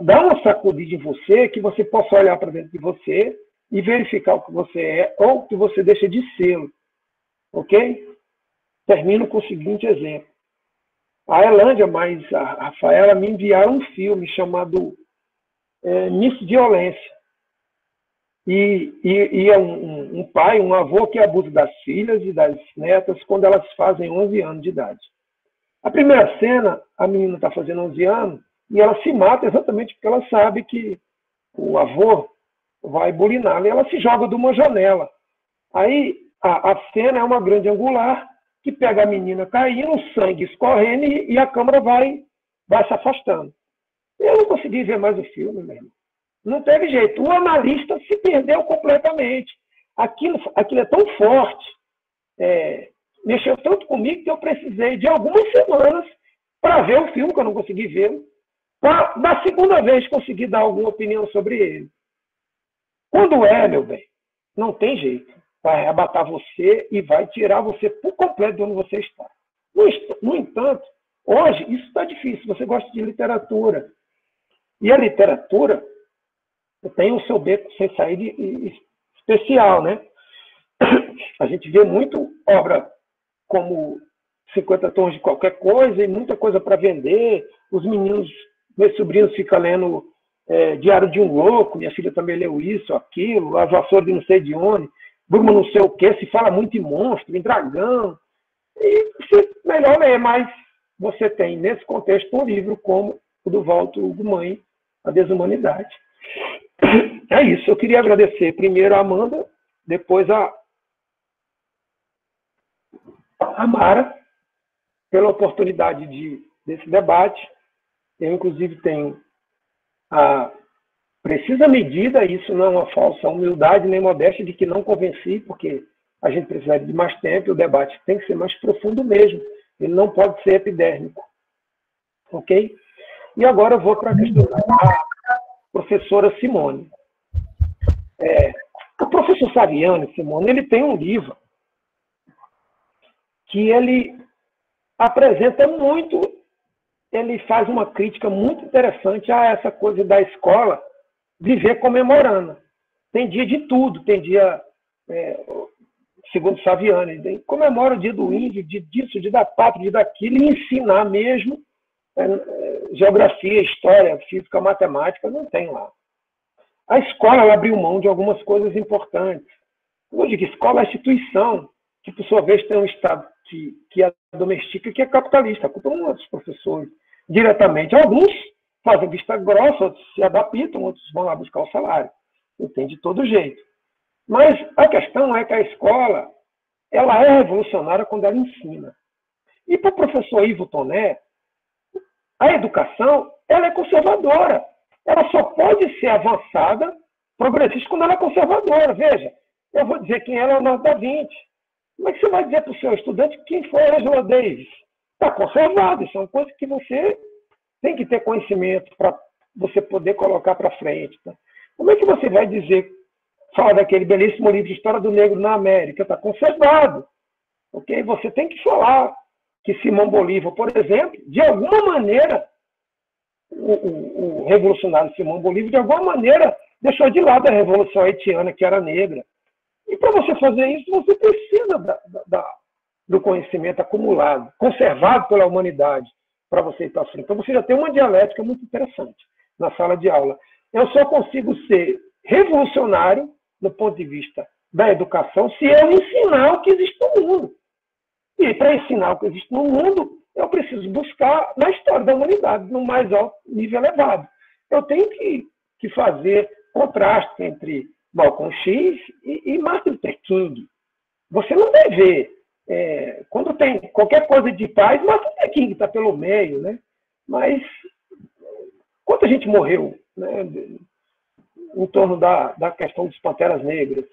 Dar uma sacudida em você, que você possa olhar para dentro de você e verificar o que você é ou o que você deixa de ser. Ok? Termino com o seguinte exemplo. A Elândia, mais a Rafaela, me enviaram um filme chamado Miss Violência. E é um pai, um avô que abusa das filhas e das netas quando elas fazem 11 anos de idade. A primeira cena, a menina está fazendo 11 anos e ela se mata exatamente porque ela sabe que o avô vai buliná-la e ela se joga de uma janela. Aí a cena é uma grande angular que pega a menina caindo, o sangue escorrendo e a câmera vai se afastando. Eu não consegui ver mais o filme, meu irmão. Não teve jeito. O analista se perdeu completamente. Aquilo é tão forte, mexeu tanto comigo que eu precisei de algumas semanas para ver o filme, que eu não consegui ver, para, da segunda vez, conseguir dar alguma opinião sobre ele. Quando meu bem, não tem jeito. Vai arrebatar você e vai tirar você por completo de onde você está. No entanto, hoje isso está difícil. Você gosta de literatura. E a literatura tem o seu beco sem saída especial, né? A gente vê muito obra como 50 tons de qualquer coisa e muita coisa para vender. Os meninos, meus sobrinhos ficam lendo Diário de um Louco, minha filha também leu isso, aquilo, As Vassouras de não sei de onde, Bruma não sei o quê, se fala muito em monstro, em dragão. E melhor ler, mas você tem, nesse contexto, um livro como o do Walter Hugo Mãe, A Desumanidade. É isso, eu queria agradecer primeiro a Amanda, depois a Mara, pela oportunidade desse debate. Eu, inclusive, tenho a precisa medida, isso não é uma falsa humildade nem modéstia de que não convenci, porque a gente precisa de mais tempo e o debate tem que ser mais profundo mesmo. Ele não pode ser epidérmico. Ok? E agora eu vou para a questão da professora Simone. O professor Saviani, Simone, ele tem um livro que ele apresenta muito, ele faz uma crítica muito interessante a essa coisa da escola viver comemorando. Tem dia de tudo, tem dia segundo Saviani, comemora o dia do índio, dia disso, dia da pátria, dia daquilo, e ensinar mesmo geografia, história, física, matemática, não tem lá. A escola ela abriu mão de algumas coisas importantes. Eu digo, escola é instituição, que por sua vez tem um Estado que a domestica, que é capitalista. A culpa não é dos professores diretamente. Alguns fazem vista grossa, outros se adaptam, outros vão lá buscar o salário. Tem de todo jeito. Mas a questão é que a escola ela é revolucionária quando ela ensina. E para o professor Ivo Toné, a educação ela é conservadora. Ela só pode ser avançada, progressista, quando ela é conservadora. Veja, eu vou dizer quem é Leonardo da Vinci. Como é que você vai dizer para o seu estudante quem foi Angela Davis? Está conservado. Isso é uma coisa que você tem que ter conhecimento para você poder colocar para frente. Tá? Como é que você vai dizer, fala daquele belíssimo livro de História do Negro na América? Está conservado. Okay? Você tem que falar que Simão Bolívar, por exemplo, de alguma maneira, o revolucionário Simão Bolívar, de alguma maneira, deixou de lado a Revolução Haitiana, que era negra. E para você fazer isso, você precisa do conhecimento acumulado, conservado pela humanidade, para você ir para frente. Então, você já tem uma dialética muito interessante na sala de aula. Eu só consigo ser revolucionário, do ponto de vista da educação, se eu ensinar o que existe no mundo. E para ensinar o que existe no mundo, eu preciso buscar na história da humanidade, no mais alto nível elevado. Eu tenho que fazer contraste entre Malcolm X e Martin Luther King. Você não vai ver, quando tem qualquer coisa de paz, Martin Luther King está pelo meio, né? Mas quanta gente morreu, né, em torno da questão dos Panteras Negras?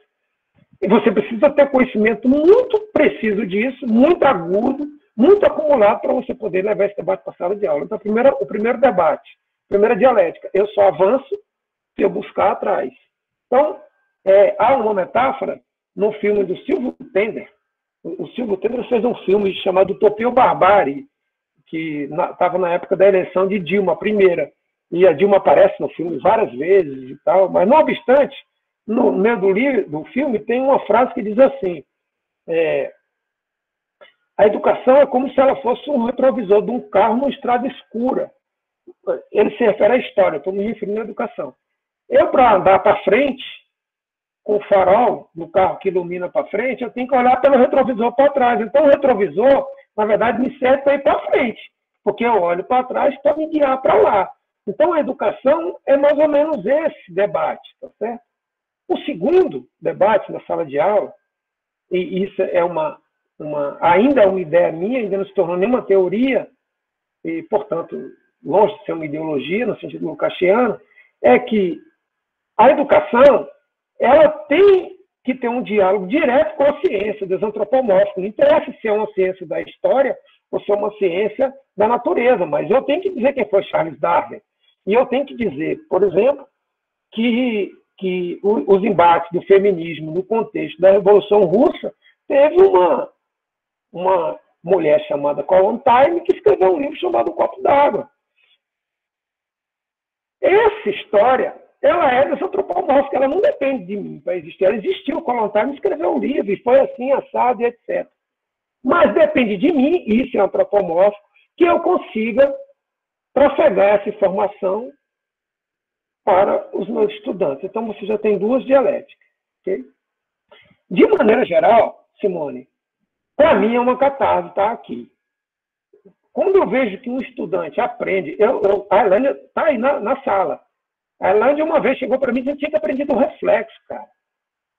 E você precisa ter conhecimento muito preciso disso, muito agudo, muito acumulado para você poder levar esse debate para a sala de aula. Então, o primeiro debate, a primeira dialética, eu só avanço se eu buscar atrás. Então, há uma metáfora no filme do Silvio Tender. O Silvio Tender fez um filme chamado Utopia ou Barbárie, que estava na época da eleição de Dilma, a primeira. E a Dilma aparece no filme várias vezes e tal, mas, não obstante, no meio do filme tem uma frase que diz assim: a educação é como se ela fosse um retrovisor de um carro numa estrada escura. Ele se refere à história, estou me referindo à educação. Eu, para andar para frente, com o farol do carro que ilumina para frente, eu tenho que olhar pelo retrovisor para trás. Então, o retrovisor, na verdade, me serve para ir para frente, porque eu olho para trás para me guiar para lá. Então, a educação é mais ou menos esse debate, tá certo? O segundo debate na sala de aula, e isso é ainda é uma ideia minha, ainda não se tornou nenhuma teoria, e, portanto, longe de ser uma ideologia, no sentido lucasiano, é que a educação ela tem que ter um diálogo direto com a ciência desantropomórfica. Não interessa se é uma ciência da história ou se é uma ciência da natureza, mas eu tenho que dizer quem foi Charles Darwin. E eu tenho que dizer, por exemplo, que os embates do feminismo no contexto da Revolução Russa teve uma mulher chamada Kollontai que escreveu um livro chamado O Copo d'Água. Essa história, ela é desantropomórfica, ela não depende de mim para existir. Ela existiu, Kollontai escreveu um livro, e foi assim, assado e etc. Mas depende de mim, isso é antropomórfico, que eu consiga trafegar essa informação para os meus estudantes. Então, você já tem duas dialéticas. Okay? De maneira geral, Simone, para mim é uma catarse estar aqui. Quando eu vejo que um estudante aprende, a Elaine está aí na sala. A Elaine uma vez chegou para mim e disse que tinha que aprender o reflexo, cara.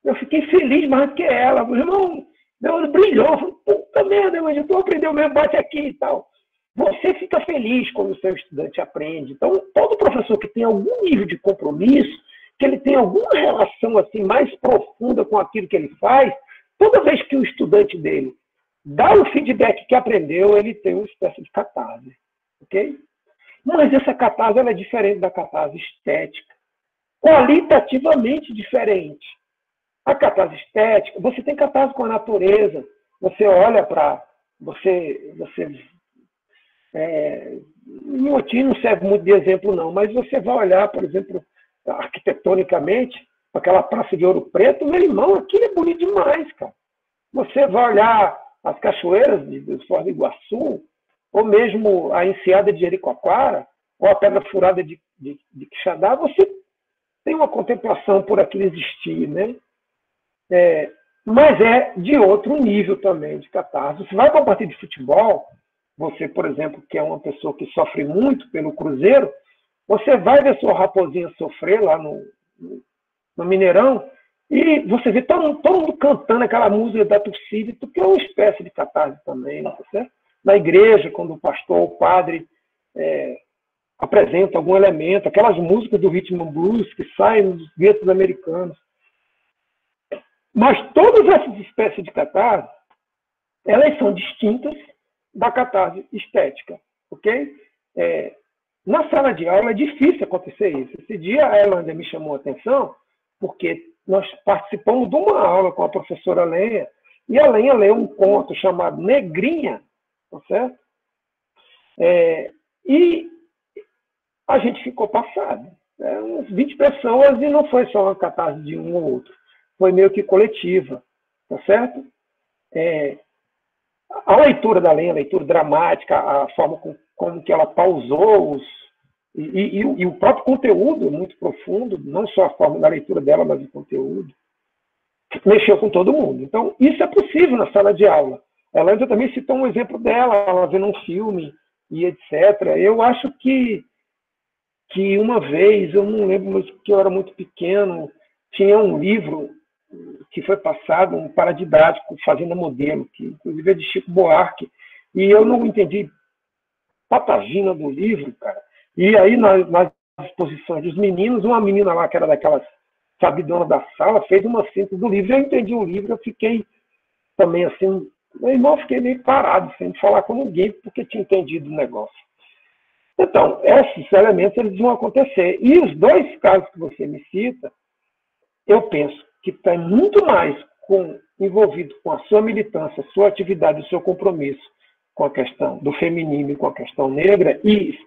Eu fiquei feliz mais do que ela. O irmão, meu olho brilhou. Eu falei, puta merda, mas eu aprendeu mesmo, bate aqui e tal. Você fica feliz quando o seu estudante aprende. Então, todo professor que tem algum nível de compromisso, que ele tem alguma relação assim mais profunda com aquilo que ele faz, toda vez que o estudante dele dá o feedback que aprendeu, ele tem uma espécie de catarse. Ok? Mas essa catarse ela é diferente da catarse estética. Qualitativamente diferente. A catarse estética, você tem catarse com a natureza. Você olha para... Inhotim não serve muito de exemplo, não, mas você vai olhar, por exemplo, arquitetonicamente, aquela Praça de Ouro Preto, meu irmão, aquilo é bonito demais, cara. Você vai olhar as cachoeiras do Foz do Iguaçu, ou mesmo a Enseada de Jericoacoara, ou a Pedra Furada de Quixadá, você tem uma contemplação por aquilo existir, né? Mas é de outro nível também de catarse. Você vai para uma partida de futebol, você, por exemplo, que é uma pessoa que sofre muito pelo Cruzeiro, você vai ver sua Raposinha sofrer lá no Mineirão, e você vê todo mundo cantando aquela música da torcida, que é uma espécie de catarse também, tá certo? Na igreja, quando o pastor ou o padre apresenta algum elemento, aquelas músicas do rhythm and blues que saem dos guetos americanos. Mas todas essas espécies de catarse, elas são distintas da catarse estética, ok? Na sala de aula é difícil acontecer isso. Esse dia a Erlândia me chamou a atenção porque nós participamos de uma aula com a professora Lenha, e a Lenha leu um conto chamado Negrinha, tá certo? E a gente ficou passado. Uns 20 pessoas, e não foi só uma catarse de um ou outro. Foi meio que coletiva, tá certo? A leitura da Lenha, a leitura dramática, a forma como que ela pausou e o próprio conteúdo muito profundo, não só a forma da leitura dela, mas o conteúdo, mexeu com todo mundo. Então, isso é possível na sala de aula. A Erlândia também citou um exemplo dela, ela vendo um filme e etc. Eu acho que uma vez, eu não lembro, mas que eu era muito pequeno, tinha um livro que foi passado, um paradidático, Fazenda Modelo, que inclusive é de Chico Buarque, e eu não entendi patagina do livro, cara. E aí, nas exposições dos meninos, uma menina lá, que era daquelas sabidonas da sala, fez uma síntese do livro. Eu entendi o livro, eu fiquei também assim, meu irmão, fiquei meio parado, sem falar com ninguém, porque tinha entendido o negócio. Então, esses elementos eles vão acontecer. E os dois casos que você me cita, eu penso que está muito mais envolvido com a sua militância, a sua atividade, o seu compromisso com a questão do feminino e com a questão negra, e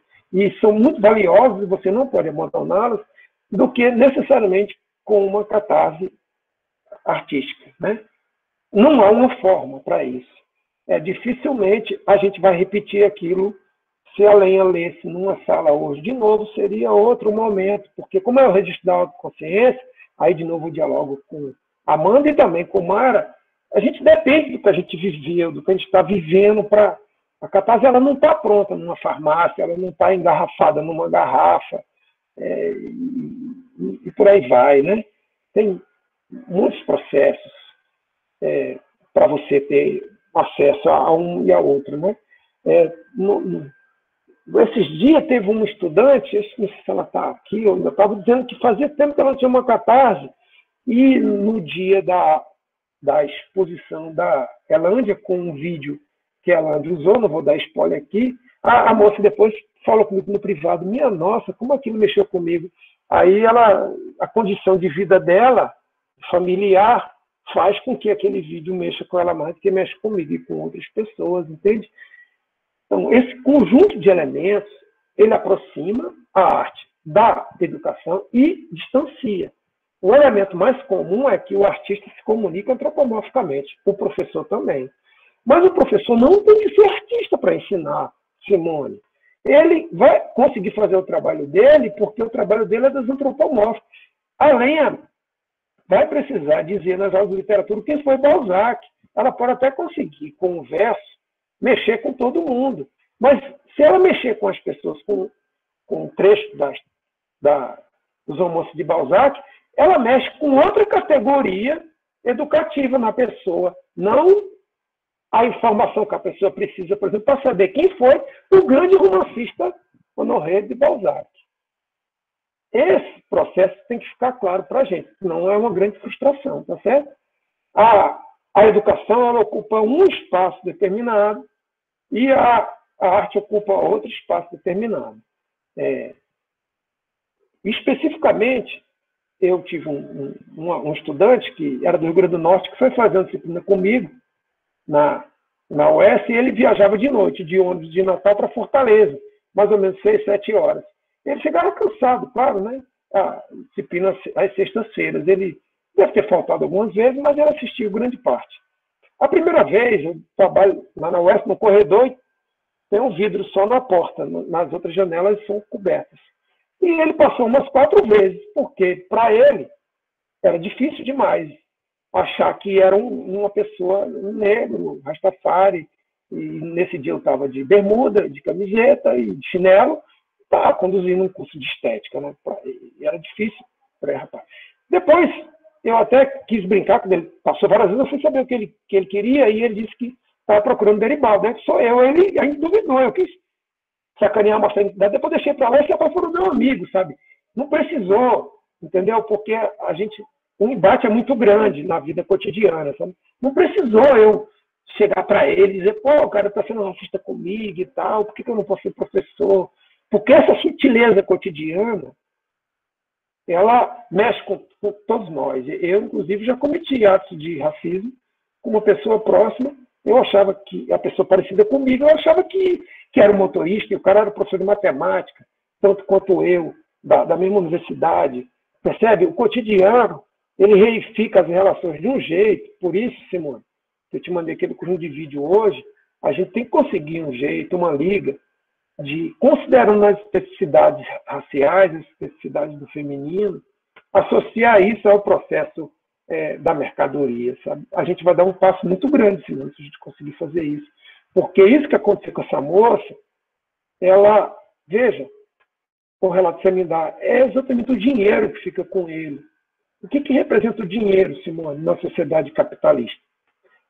são muito valiosos, e você não pode abandoná-los, do que necessariamente com uma catarse artística, né? Não há uma forma para isso. Dificilmente a gente vai repetir aquilo. Se a Lenha lesse numa sala hoje de novo, seria outro momento, porque como é o registro da autoconsciência, aí de novo o diálogo com Amanda e também com Mara, a gente depende do que a gente viveu, do que a gente está vivendo para... A catarse ela não está pronta numa farmácia, ela não está engarrafada numa garrafa, e por aí vai, né? Tem muitos processos para você ter acesso a um e a outro, né? Esses dias teve uma estudante, eu não sei se ela está aqui, eu ainda estava dizendo que fazia tempo que ela tinha uma catarse, e no dia da exposição da Erlândia, com um vídeo que a Erlândia usou, não vou dar spoiler aqui, a moça depois falou comigo no privado, minha nossa, como aquilo mexeu comigo. Aí a condição de vida dela, familiar, faz com que aquele vídeo mexa com ela mais do que mexe comigo e com outras pessoas, entende? Então, esse conjunto de elementos, ele aproxima a arte da educação e distancia. O elemento mais comum é que o artista se comunica antropomorficamente, o professor também. Mas o professor não tem que ser artista para ensinar, Simone. Ele vai conseguir fazer o trabalho dele porque o trabalho dele é das antropomórficas. A Lenha vai precisar dizer nas aulas de literatura quem foi Balzac. Ela pode até conseguir, com o verso, mexer com todo mundo. Mas se ela mexer com as pessoas com o trecho dos romances de Balzac, ela mexe com outra categoria educativa na pessoa, não a informação que a pessoa precisa, por exemplo, para saber quem foi o grande romancista Honoré de Balzac. Esse processo tem que ficar claro para a gente, não é uma grande frustração, tá certo? A educação ela ocupa um espaço determinado e a arte ocupa outro espaço determinado. Especificamente, eu tive um estudante que era do Rio Grande do Norte que foi fazer uma disciplina comigo na UES, e ele viajava de noite, de ônibus de Natal para Fortaleza, mais ou menos 6, 7 horas. Ele chegava cansado, claro, né? A disciplina às sextas-feiras. Ele deve ter faltado algumas vezes, mas ele assistiu grande parte. A primeira vez, eu trabalho lá na UES, no corredor, tem um vidro só na porta, nas outras janelas são cobertas. E ele passou umas 4 vezes, porque para ele era difícil demais achar que era uma pessoa, um negro, rastafari, e nesse dia eu estava de bermuda, de camiseta e de chinelo, estava conduzindo um curso de estética, né? E era difícil para rapaz. Depois, eu até quis brincar, quando ele passou várias vezes, eu fui saber o que ele queria, e ele disse que estava procurando Garibaldi, né? Que sou eu. Ele ainda duvidou, eu quis sacanear bastante. Depois deixei para lá e se foi o meu amigo, sabe? Não precisou, entendeu? Porque o embate é muito grande na vida cotidiana, sabe? Não precisou eu chegar para ele e dizer, pô, o cara está sendo racista comigo e tal, por que eu não posso ser professor? Porque essa sutileza cotidiana, ela mexe com todos nós. Eu, inclusive, já cometi atos de racismo com uma pessoa próxima. Eu achava que a pessoa parecida comigo, eu achava que era um motorista, e o cara era professor de matemática, tanto quanto eu, da mesma universidade. Percebe? O cotidiano, ele reifica as relações de um jeito. Por isso, Simone, eu te mandei aquele conjunto de vídeo hoje, a gente tem que conseguir um jeito, uma liga, de, considerando as especificidades raciais, as especificidades do feminino, associar isso ao processo da mercadoria, sabe? A gente vai dar um passo muito grande se a gente conseguir fazer isso. Porque isso que aconteceu com essa moça, ela, veja, o relato que você me dá, é exatamente o dinheiro que fica com ele. O que representa o dinheiro, Simone, na sociedade capitalista?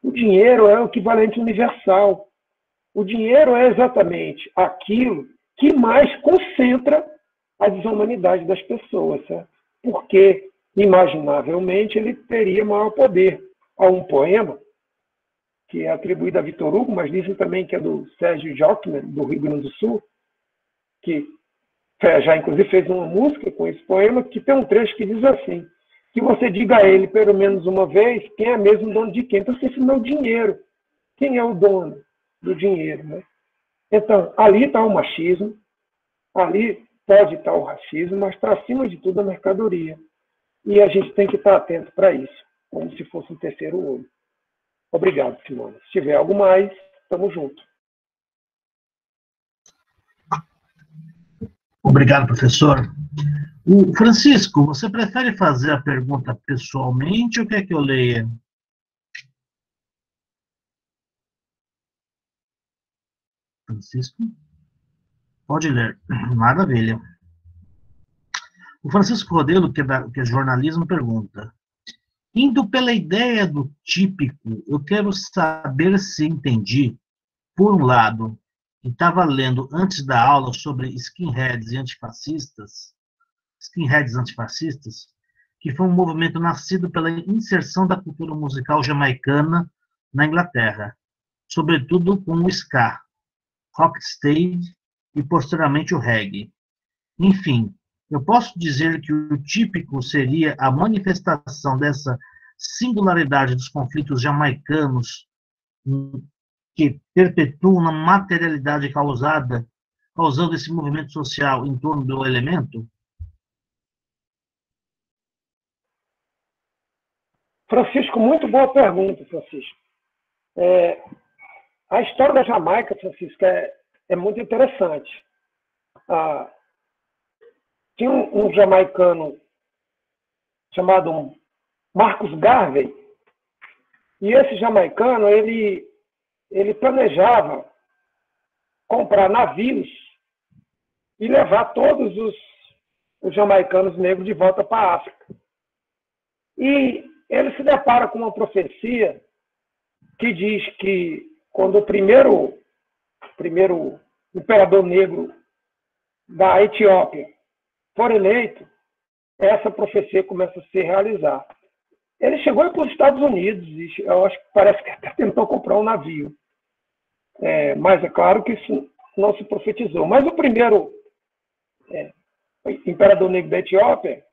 O dinheiro é o equivalente universal. O dinheiro é exatamente aquilo que mais concentra a desumanidade das pessoas, certo? Porque, imaginavelmente, ele teria maior poder. Há um poema que é atribuído a Victor Hugo, mas dizem também que é do Sérgio Jockman, do Rio Grande do Sul, que já inclusive fez uma música com esse poema, que tem um trecho que diz assim, que você diga a ele pelo menos uma vez quem é mesmo dono de quem. Então, se esse não é o dinheiro, quem é o dono do dinheiro, né? Então, ali está o machismo, ali pode estar o racismo, mas está acima de tudo a mercadoria. E a gente tem que estar atento para isso, como se fosse um terceiro olho. Obrigado, Simone. Se tiver algo mais, estamos juntos. Obrigado, professor. O Francisco, você prefere fazer a pergunta pessoalmente ou quer que eu leia? Francisco? Pode ler. Maravilha. O Francisco Rodelo, que é jornalismo, pergunta: indo pela ideia do típico, eu quero saber se entendi, por um lado, que estava lendo antes da aula sobre skinheads antifascistas, que foi um movimento nascido pela inserção da cultura musical jamaicana na Inglaterra, sobretudo com o ska, rocksteady e posteriormente o reggae. Enfim, eu posso dizer que o típico seria a manifestação dessa singularidade dos conflitos jamaicanos que perpetuam na materialidade causando esse movimento social em torno do elemento? Francisco, muito boa pergunta, Francisco. A história da Jamaica, Francisco, é muito interessante. Tinha um jamaicano chamado Marcus Garvey, e esse jamaicano, ele planejava comprar navios e levar todos os jamaicanos negros de volta para a África. E ele se depara com uma profecia que diz que quando o primeiro imperador negro da Etiópia for eleito, essa profecia começa a se realizar. Ele chegou para os Estados Unidos e eu acho que parece que até tentou comprar um navio. Mas é claro que isso não se profetizou. Mas o primeiro imperador negro da Etiópia,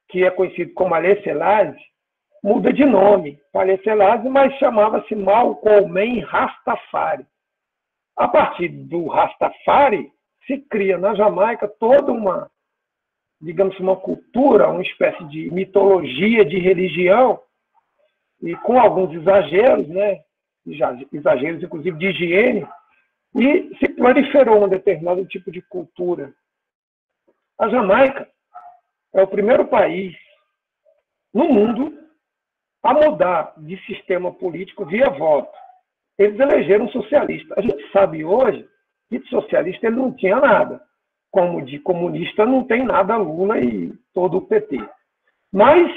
que é conhecido como Haile Selassie, muda de nome para Haile Selassie, mas chamava-se Malcolm Rastafari. A partir do Rastafari, se cria na Jamaica toda uma, digamos, uma cultura, uma espécie de mitologia, de religião, e com alguns exageros, né, exageros inclusive de higiene, e se proliferou um determinado tipo de cultura. A Jamaica é o primeiro país no mundo a mudar de sistema político via voto. Eles elegeram um socialista. A gente sabe hoje que de socialista ele não tinha nada, como de comunista não tem nada Lula e todo o PT. Mas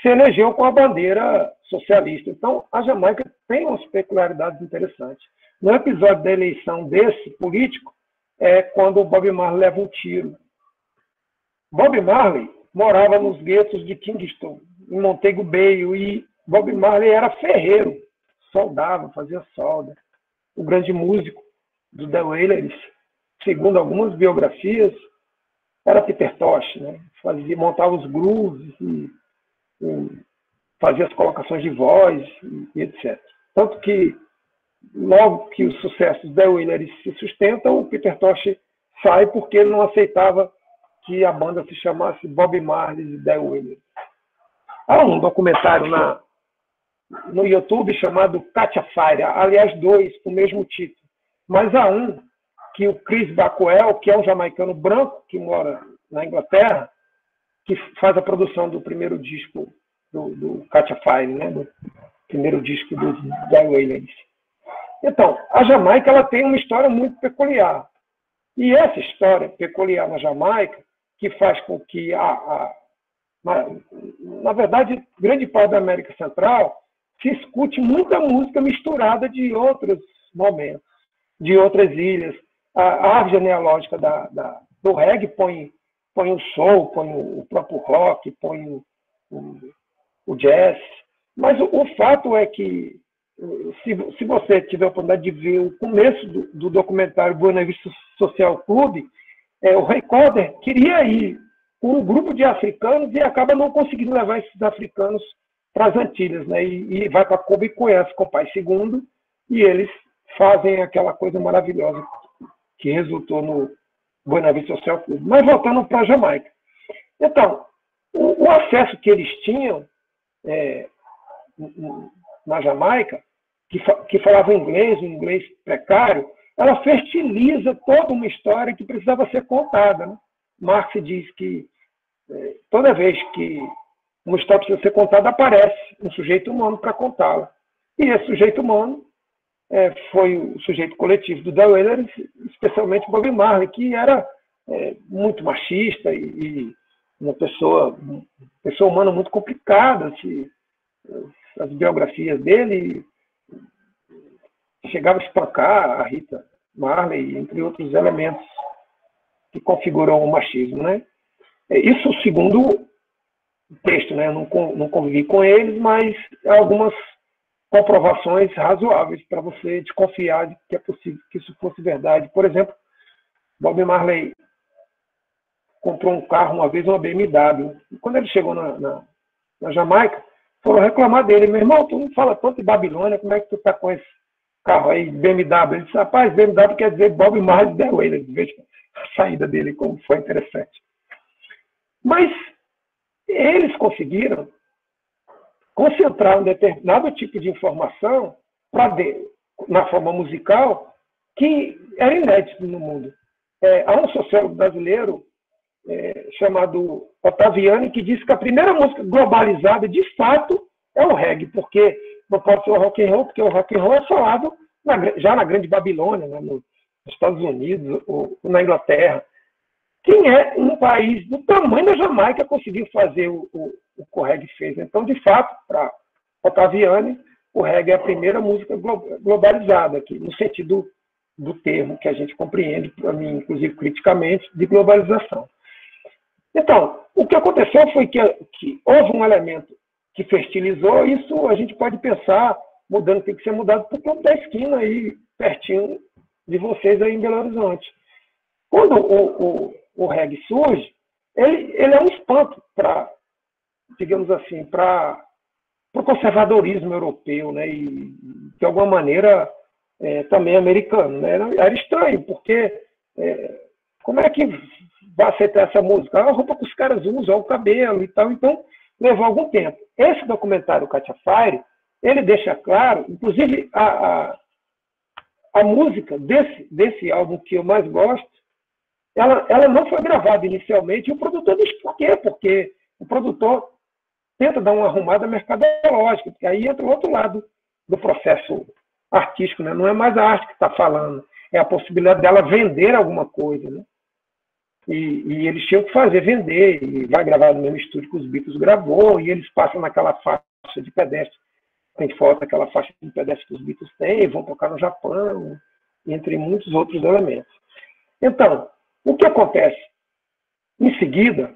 se elegeu com a bandeira socialista. Então, a Jamaica tem umas peculiaridades interessantes. No episódio da eleição desse político, é quando o Bob Marley leva um tiro. Bob Marley morava nos guetos de Kingston, em Montego Bay, e Bob Marley era ferreiro, soldava, fazia solda. O grande músico do The Wailers, segundo algumas biografias, era Peter Tosh, né? Montava os grooves e fazia as colocações de voz e etc. Tanto que, logo que os sucessos do The Wailers se sustentam, o Peter Tosh sai porque ele não aceitava que a banda se chamasse Bob Marley e The Wailers. Há um documentário no YouTube chamado Catch a Fire, aliás, 2 com o mesmo título. Mas há um que o Chris Backwell, que é um jamaicano branco que mora na Inglaterra, que faz a produção do primeiro disco do Catch a Fire, né, do primeiro disco do The Wailers. Então, a Jamaica ela tem uma história muito peculiar. E essa história peculiar na Jamaica, que faz com que, na verdade, grande parte da América Central se escute muita música misturada de outros momentos, de outras ilhas. A árvore genealógica do reggae põe o soul, põe o próprio rock, põe o jazz. Mas o fato é que, se você tiver a oportunidade de ver o começo do documentário Buena Vista Social Club, o Ray Cooder queria ir com um grupo de africanos e acaba não conseguindo levar esses africanos para as Antilhas, né? E vai para Cuba e conhece com o pai segundo, e eles fazem aquela coisa maravilhosa que resultou no Buena Vista Social Club. Mas voltando para a Jamaica. Então, o acesso que eles tinham na Jamaica, que falava inglês, um inglês precário, ela fertiliza toda uma história que precisava ser contada, né? Marx diz que toda vez que uma história precisa ser contada, aparece um sujeito humano para contá-la. E esse sujeito humano foi o sujeito coletivo do The Wailers, especialmente Bob Marley, que era muito machista e uma pessoa humana muito complicada. As biografias dele chegava a espancar a Rita Marley, entre outros elementos que configuram o machismo, né? Isso segundo o texto, né? Eu não convivi com eles, mas algumas comprovações razoáveis para você desconfiar de que é possível que isso fosse verdade. Por exemplo, Bob Marley comprou um carro uma vez, uma BMW. E quando ele chegou na Jamaica, foram reclamar dele. Meu irmão, tu não fala tanto de Babilônia, como é que tu está com esse carro aí, BMW? Ele disse, rapaz, BMW quer dizer Bob Marley The Wailers. Veja a saída dele, como foi interessante. Mas eles conseguiram concentrar um determinado tipo de informação na forma musical que era inédito no mundo. Há um sociólogo brasileiro chamado Ottaviani que disse que a primeira música globalizada, de fato, é o reggae, porque não pode ser o rock and roll, porque o rock and roll é falado já na Grande Babilônia, né, nos Estados Unidos ou na Inglaterra. Quem é um país do tamanho da Jamaica conseguiu fazer o que o reggae fez? Então, de fato, para Ottaviani, o reggae é a primeira música globalizada, aqui, no sentido do termo que a gente compreende, para mim, inclusive criticamente, de globalização. Então, o que aconteceu foi que houve um elemento que fertilizou, isso a gente pode pensar, mudando, tem que ser mudado para o Clube da Esquina, aí, pertinho de vocês aí em Belo Horizonte. Quando o reggae surge, ele é um espanto para, digamos assim, para o conservadorismo europeu, né? E, de alguma maneira, também americano, né? Era estranho, porque como é que vai aceitar essa música? A roupa que os caras usam, o cabelo e tal. Então, levou algum tempo. Esse documentário, Catch a Fire, ele deixa claro, inclusive a música desse álbum que eu mais gosto, ela não foi gravada inicialmente, e o produtor diz por quê? Porque o produtor tenta dar uma arrumada mercadológica, porque aí entra o outro lado do processo artístico, né? Não é mais a arte que está falando, é a possibilidade dela vender alguma coisa, né? E eles tinham que fazer, vender, e vai gravar no mesmo estúdio que os Beatles gravou, e eles passam naquela faixa de pedestre, tem foto daquela faixa de pedestre que os Beatles têm, vão tocar no Japão, entre muitos outros elementos. Então, o que acontece? Em seguida,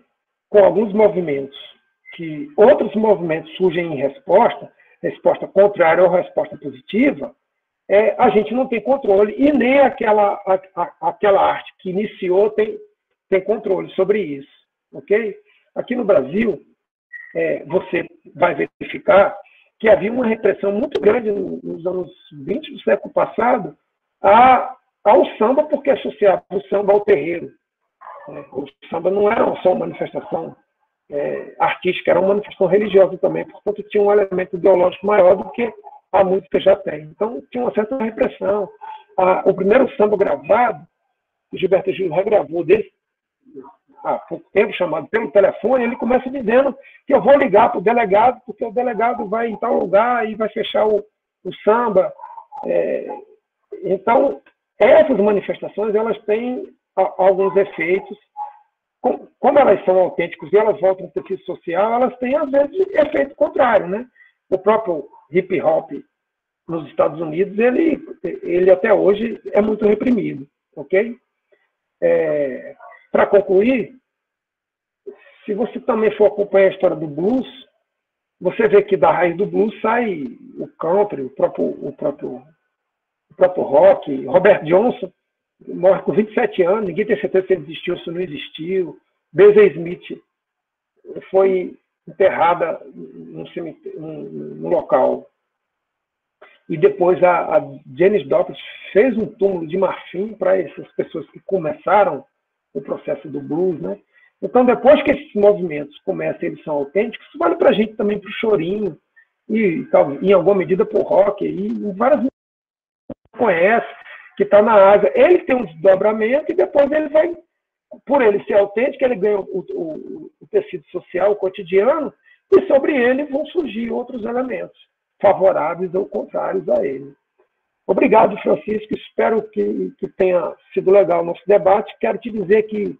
com alguns movimentos, que outros movimentos surgem em resposta contrária ou resposta positiva, a gente não tem controle, e nem aquela arte que iniciou tem controle sobre isso, ok? Aqui no Brasil, você vai verificar que havia uma repressão muito grande nos anos 20 do século passado ao samba, porque associava o samba ao terreiro. O samba não era só uma manifestação artística, era uma manifestação religiosa também, portanto tinha um elemento ideológico maior do que a música já tem. Então tinha uma certa repressão. O primeiro samba gravado, que Gilberto Gil regravou há pouco tempo, chamado pelo telefone, ele começa dizendo que eu vou ligar para o delegado, porque o delegado vai em tal lugar e vai fechar o samba. Então, essas manifestações, elas têm alguns efeitos. Como elas são autênticas e elas voltam ao tecido social, elas têm, às vezes, efeito contrário, né? O próprio hip-hop nos Estados Unidos, ele até hoje é muito reprimido, ok? Para concluir, se você também for acompanhar a história do blues, você vê que da raiz do blues sai o country, o próprio rock. Robert Johnson morre com 27 anos, ninguém tem certeza se ele existiu ou se não existiu. Bessie Smith foi enterrada num local. E depois a Janis Joplin fez um túmulo de marfim para essas pessoas que começaram o processo do blues, né? Então, depois que esses movimentos começam, eles são autênticos, isso vale para a gente também, para o chorinho, e em alguma medida para o rock, e várias músicas que conhece, que está na Ásia. Ele tem um desdobramento e depois ele vai, por ele ser autêntico, ele ganha o tecido social, o cotidiano, e sobre ele vão surgir outros elementos favoráveis ou contrários a ele. Obrigado, Francisco. Espero que tenha sido legal o nosso debate. Quero te dizer que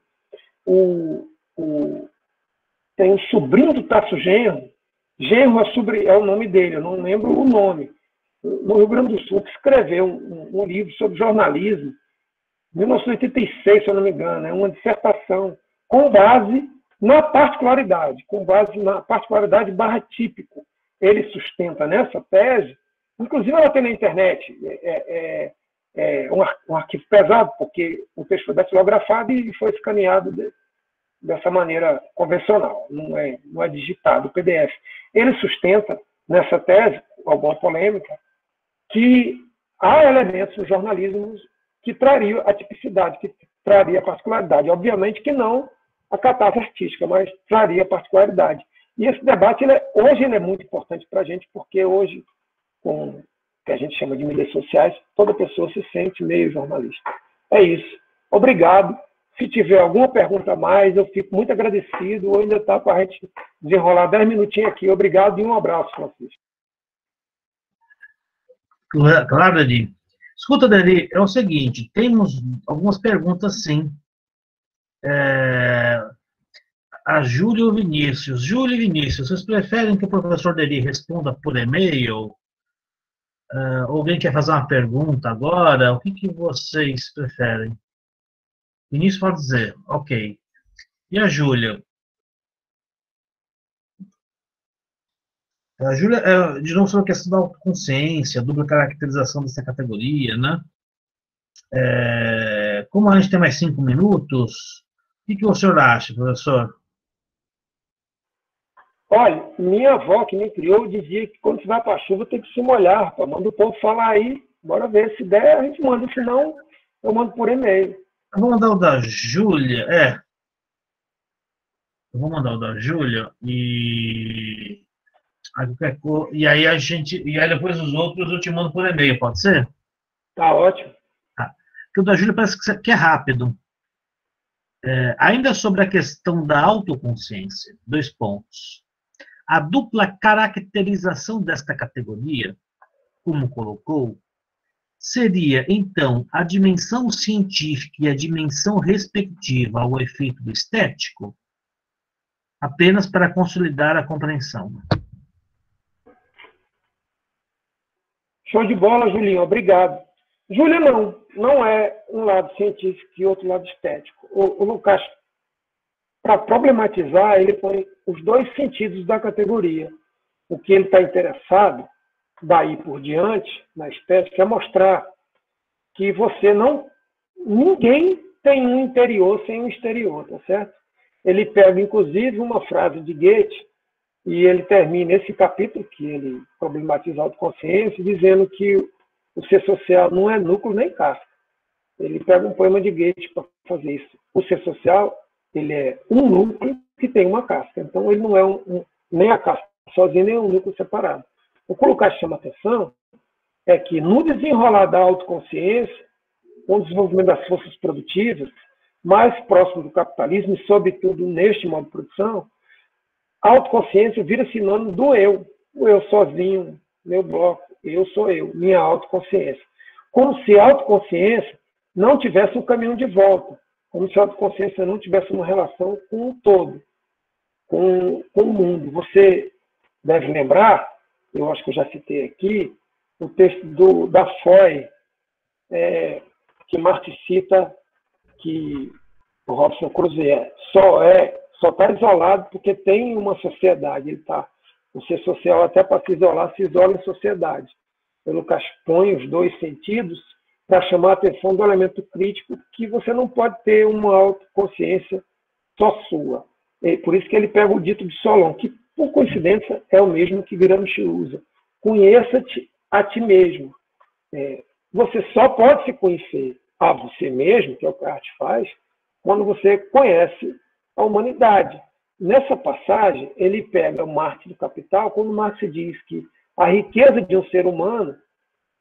tem um sobrinho do Tasso Genro é o nome dele, eu não lembro o nome, no Rio Grande do Sul, que escreveu um livro sobre jornalismo, em 1986, se eu não me engano, uma dissertação com base na particularidade barra típico. Ele sustenta nessa tese, inclusive ela tem na internet, um arquivo pesado, porque o texto foi datilografado e foi escaneado dessa maneira convencional, não é digitado, o PDF. Ele sustenta nessa tese, alguma polêmica, que há elementos no jornalismo que trariam a tipicidade, que traria a particularidade. Obviamente que não a catástrofe artística, mas traria a particularidade. E esse debate, hoje, ele é muito importante para a gente, porque hoje, com o que a gente chama de mídias sociais, toda pessoa se sente meio jornalista. É isso. Obrigado. Se tiver alguma pergunta a mais, eu fico muito agradecido. Ou ainda está para a gente desenrolar 10 minutinhos aqui. Obrigado e um abraço, Francisco. Claro, Edi. Escuta, Edi, é o seguinte, temos algumas perguntas, sim. A Júlia e o Vinícius. Júlia e Vinícius, vocês preferem que o professor Edi responda por e-mail? Alguém quer fazer uma pergunta agora? O que vocês preferem? Vinícius pode dizer, ok. E a Júlia? A Júlia, de novo, sobre a questão da autoconsciência, a dupla caracterização dessa categoria, né? Como a gente tem mais 5 minutos, o que o senhor acha, professor? Olha, minha avó, que me criou, dizia que quando você vai para a chuva tem que se molhar, rapaz. Manda o povo falar aí, bora ver. Se der, a gente manda, senão eu mando por e-mail. Eu vou mandar o da Júlia, Eu vou mandar o da Júlia e E aí depois os outros eu te mando por e-mail, pode ser? Tá ótimo. Tá. Porque o da Júlia parece que é rápido. Ainda sobre a questão da autoconsciência, 2 pontos. A dupla caracterização desta categoria, como colocou, seria, então, a dimensão científica e a dimensão respectiva ao efeito do estético, apenas para consolidar a compreensão. Show de bola, Julinho. Obrigado. Júlia, não é um lado científico e outro lado estético. O Lucas, para problematizar, ele põe os 2 sentidos da categoria. O que ele está interessado, daí por diante, na estética, é mostrar que ninguém tem um interior sem um exterior, tá certo? Ele pega, inclusive, uma frase de Goethe, e ele termina esse capítulo, que ele problematiza a autoconsciência, dizendo que o ser social não é núcleo nem casca. Ele pega um poema de Goethe para fazer isso. O ser social, ele é um núcleo que tem uma casca. Então, ele não é nem a casca sozinho, nem um núcleo separado. O que o Lucas chama atenção é que, no desenrolar da autoconsciência, com o desenvolvimento das forças produtivas, mais próximo do capitalismo, e sobretudo neste modo de produção, a autoconsciência vira sinônimo do eu. O eu sozinho, meu bloco, eu sou eu, minha autoconsciência. Como se a autoconsciência não tivesse um caminho de volta, como se a autoconsciência não tivesse uma relação com o todo, com o mundo. Você deve lembrar, eu acho que eu já citei aqui, o texto da Foy, que Marx cita que o Robson Crusoe só está isolado porque tem uma sociedade. O ser social, até para se isolar, se isola em sociedade. O Lucas põe os 2 sentidos para chamar a atenção do elemento crítico, que você não pode ter uma autoconsciência só sua. Por isso que ele pega o dito de Solon, que, por coincidência, é o mesmo que Gramsci usa. Conheça-te a ti mesmo. Você só pode se conhecer a você mesmo, que é o que a arte faz, quando você conhece a humanidade. Nessa passagem, ele pega o Marx do Capital, quando Marx diz que a riqueza de um ser humano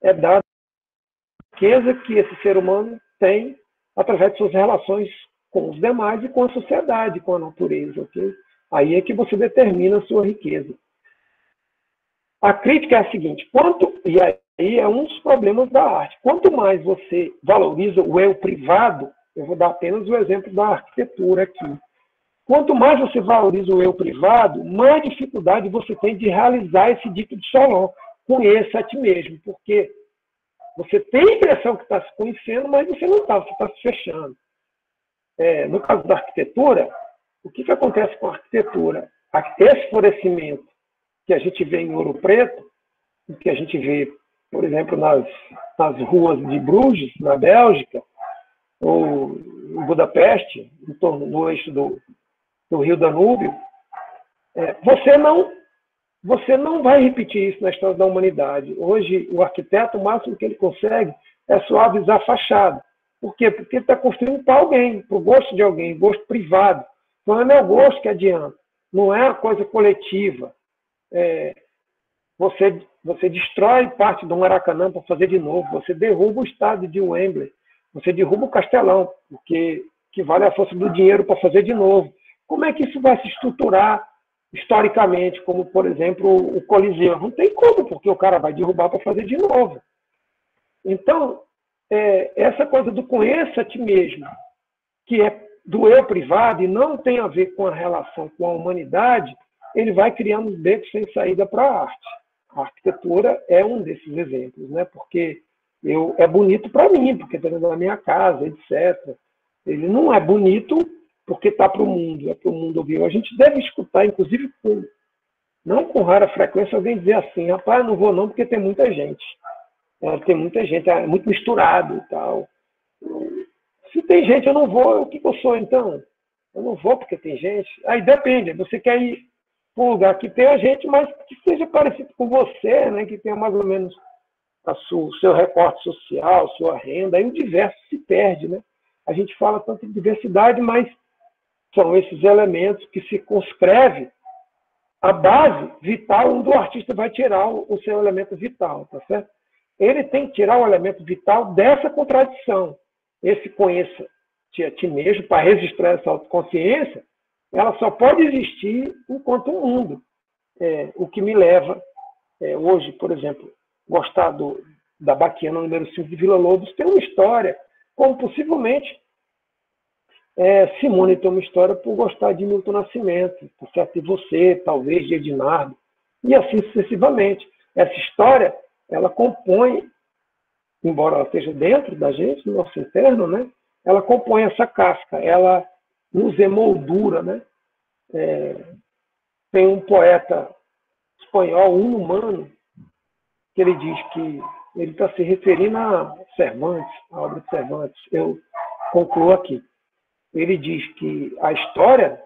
é dada a riqueza que esse ser humano tem através de suas relações com os demais e com a sociedade, com a natureza. Okay? Aí é que você determina a sua riqueza. A crítica é a seguinte, e aí é um dos problemas da arte. Quanto mais você valoriza o eu privado, eu vou dar apenas o exemplo da arquitetura aqui. Quanto mais você valoriza o eu privado, mais dificuldade você tem de realizar esse dito de Solon. Conheça a ti mesmo, porque você tem a impressão que está se conhecendo, mas você não está, você está se fechando. No caso da arquitetura, o que acontece com a arquitetura? Esse florescimento que a gente vê em Ouro Preto, que a gente vê, por exemplo, nas ruas de Bruges, na Bélgica, ou em Budapeste, em torno do eixo do Rio Danúbio, você não vai repetir isso na história da humanidade. Hoje, o arquiteto, o máximo que ele consegue é suavizar a fachada. Por quê? Porque ele está construindo para alguém, para o gosto de alguém, gosto privado. Não é meu gosto que adianta. Não é a coisa coletiva. Você destrói parte do Maracanã para fazer de novo. Você derruba o estádio de Wembley. Você derruba o Castelão, porque que vale a força do dinheiro para fazer de novo. Como é que isso vai se estruturar historicamente, como, por exemplo, o Coliseu? Não tem como, porque o cara vai derrubar para fazer de novo. Então, essa coisa do conheça a ti mesmo, que é do eu privado e não tem a ver com a relação com a humanidade, ele vai criando um beco sem saída para a arte. A arquitetura é um desses exemplos, né? Porque é bonito para mim, porque está dentro da minha casa, etc. Ele não é bonito porque está para o mundo, é para o mundo ouvir. A gente deve escutar, inclusive, não com rara frequência, alguém dizer assim, rapaz, não vou não porque tem muita gente. Tem muita gente, é muito misturado e tal. Se tem gente, eu não vou. O que eu sou, então? Eu não vou porque tem gente. Aí depende, você quer ir para um lugar que tenha gente, mas que seja parecido com você, né? Que tenha mais ou menos o seu recorte social, sua renda. Aí o diverso se perde, né? A gente fala tanto de diversidade, mas são esses elementos que se conscreve a base vital, onde o artista vai tirar o seu elemento vital, tá certo? Ele tem que tirar o elemento vital dessa contradição. Esse conheça-te a ti mesmo, para registrar essa autoconsciência, ela só pode existir enquanto um mundo. O que me leva, hoje, por exemplo, gostar da Baquiana número 5 de Vila Lobos, tem uma história, como possivelmente Simone tem uma história por gostar de Milton Nascimento, por certo, de você, talvez de Ednardo, e assim sucessivamente. Essa história, ela compõe, embora ela esteja dentro da gente, no nosso interno, né? Ela compõe essa casca, ela nos emoldura, né? Tem um poeta espanhol, um humano, que ele diz que ele está se referindo a Cervantes, a obra de Cervantes. Eu concluo aqui. Ele diz que a história,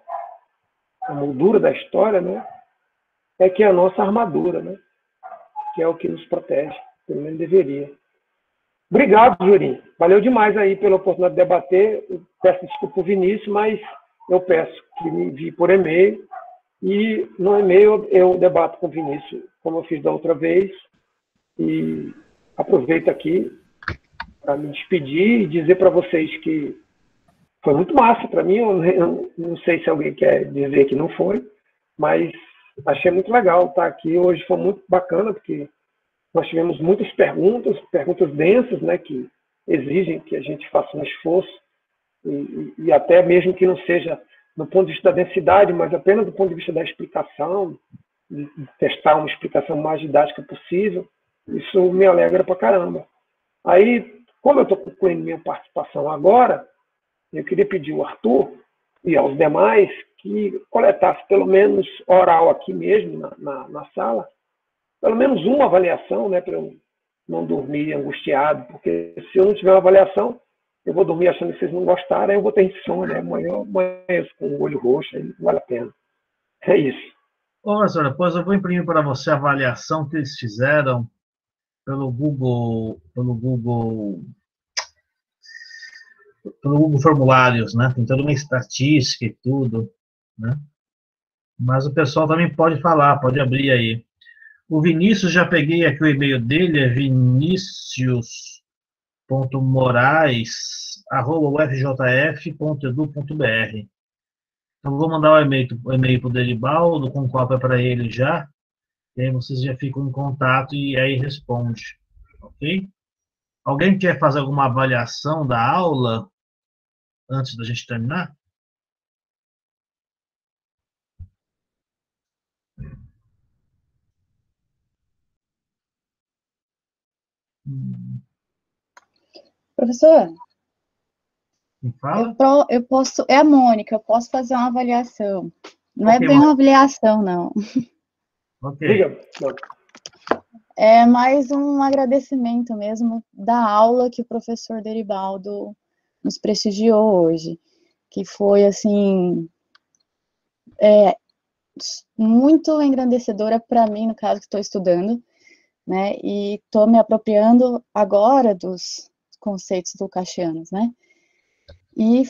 a moldura da história, né, é que é a nossa armadura, né, que é o que nos protege, pelo menos deveria. Obrigado, Jurim. Valeu demais aí pela oportunidade de debater. Eu peço desculpa por Vinícius, mas eu peço que me envie por e-mail. E no e-mail eu debato com o Vinícius, como eu fiz da outra vez. E aproveito aqui para me despedir e dizer para vocês que foi muito massa para mim. Eu não sei se alguém quer dizer que não foi, mas achei muito legal estar aqui. Hoje foi muito bacana, porque nós tivemos muitas perguntas densas, né, que exigem que a gente faça um esforço, e até mesmo que não seja do ponto de vista da densidade, mas apenas do ponto de vista da explicação, de testar uma explicação mais didática possível. Isso me alegra pra caramba. Aí, como eu estou concluindo minha participação agora, eu queria pedir ao Arthur e aos demais que coletasse pelo menos oral aqui mesmo, na sala, pelo menos uma avaliação, né, para eu não dormir angustiado, porque se eu não tiver uma avaliação, eu vou dormir achando que vocês não gostaram, aí eu vou ter insônia, né? Amanhã eu amanheço com o olho roxo, aí não vale a pena. É isso. Ô, professor, depois eu vou imprimir para você a avaliação que eles fizeram pelo Google Formulários, né? Tem toda uma estatística e tudo, né? Mas o pessoal também pode falar, pode abrir aí. O Vinícius, já peguei aqui o e-mail dele, é vinicius.moraes@ufjf.edu.br. Então, vou mandar o e-mail para o Deribaldo, com cópia para ele já, e aí vocês já ficam em contato e aí responde, ok? Alguém quer fazer alguma avaliação da aula antes da gente terminar? Professor, Me fala? eu posso, é a Mônica, eu posso fazer uma avaliação. Não Ok, é bem uma avaliação, não. Ok. Diga. É mais um agradecimento mesmo da aula que o professor Deribaldo nos prestigiou hoje, que foi, assim, muito engrandecedora para mim, no caso que estou estudando, né, e estou me apropriando agora dos conceitos lucasianos, né, e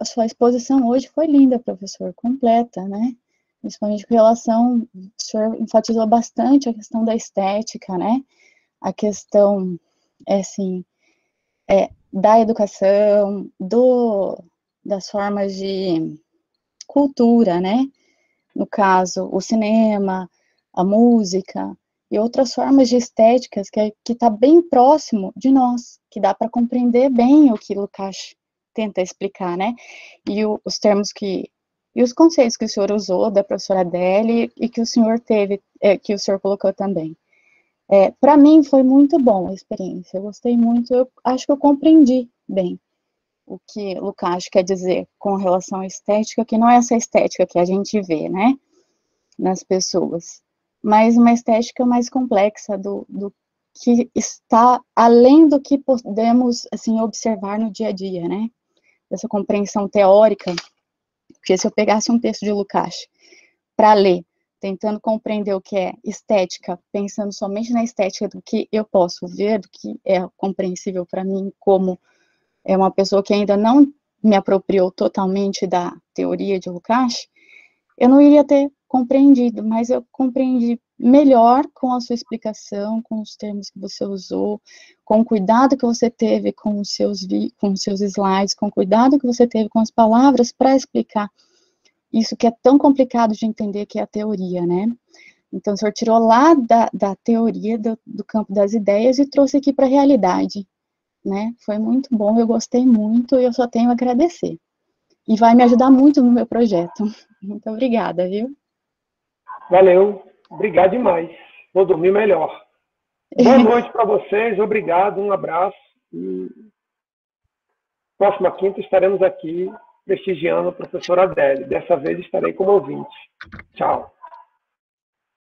sua exposição hoje foi linda, professor, completa, né, principalmente com relação, o senhor enfatizou bastante a questão da estética, né, a questão, assim, da educação, das formas de cultura, né, no caso, o cinema, a música, e outras formas de estéticas que está bem próximo de nós, que dá para compreender bem o que Lukács tenta explicar, né, e os termos e os conceitos que o senhor usou, da professora Adélia, e que o senhor que o senhor colocou também. Para mim foi muito bom a experiência, eu gostei muito, eu acho que eu compreendi bem o que Lukács quer dizer com relação à estética, que não é essa estética que a gente vê, né, nas pessoas, mas uma estética mais complexa do que está além do que podemos, assim, observar no dia a dia, né, dessa compreensão teórica, porque se eu pegasse um texto de Lukács para ler, tentando compreender o que é estética, pensando somente na estética do que eu posso ver, do que é compreensível para mim, como é uma pessoa que ainda não me apropriou totalmente da teoria de Lukács, eu não iria ter compreendido, mas eu compreendi melhor com a sua explicação, com os termos que você usou, com o cuidado que você teve com os seus slides, com o cuidado que você teve com as palavras para explicar isso que é tão complicado de entender, que é a teoria, né? Então, o senhor tirou lá da teoria, do campo das ideias, e trouxe aqui para a realidade, né? Foi muito bom, eu gostei muito, e eu só tenho a agradecer. E vai me ajudar muito no meu projeto. Muito obrigada, viu? Valeu, obrigado demais. Vou dormir melhor. Boa noite para vocês, obrigado, um abraço. E próxima quinta estaremos aqui prestigiando a professora Adélia. Dessa vez estarei como ouvinte. Tchau.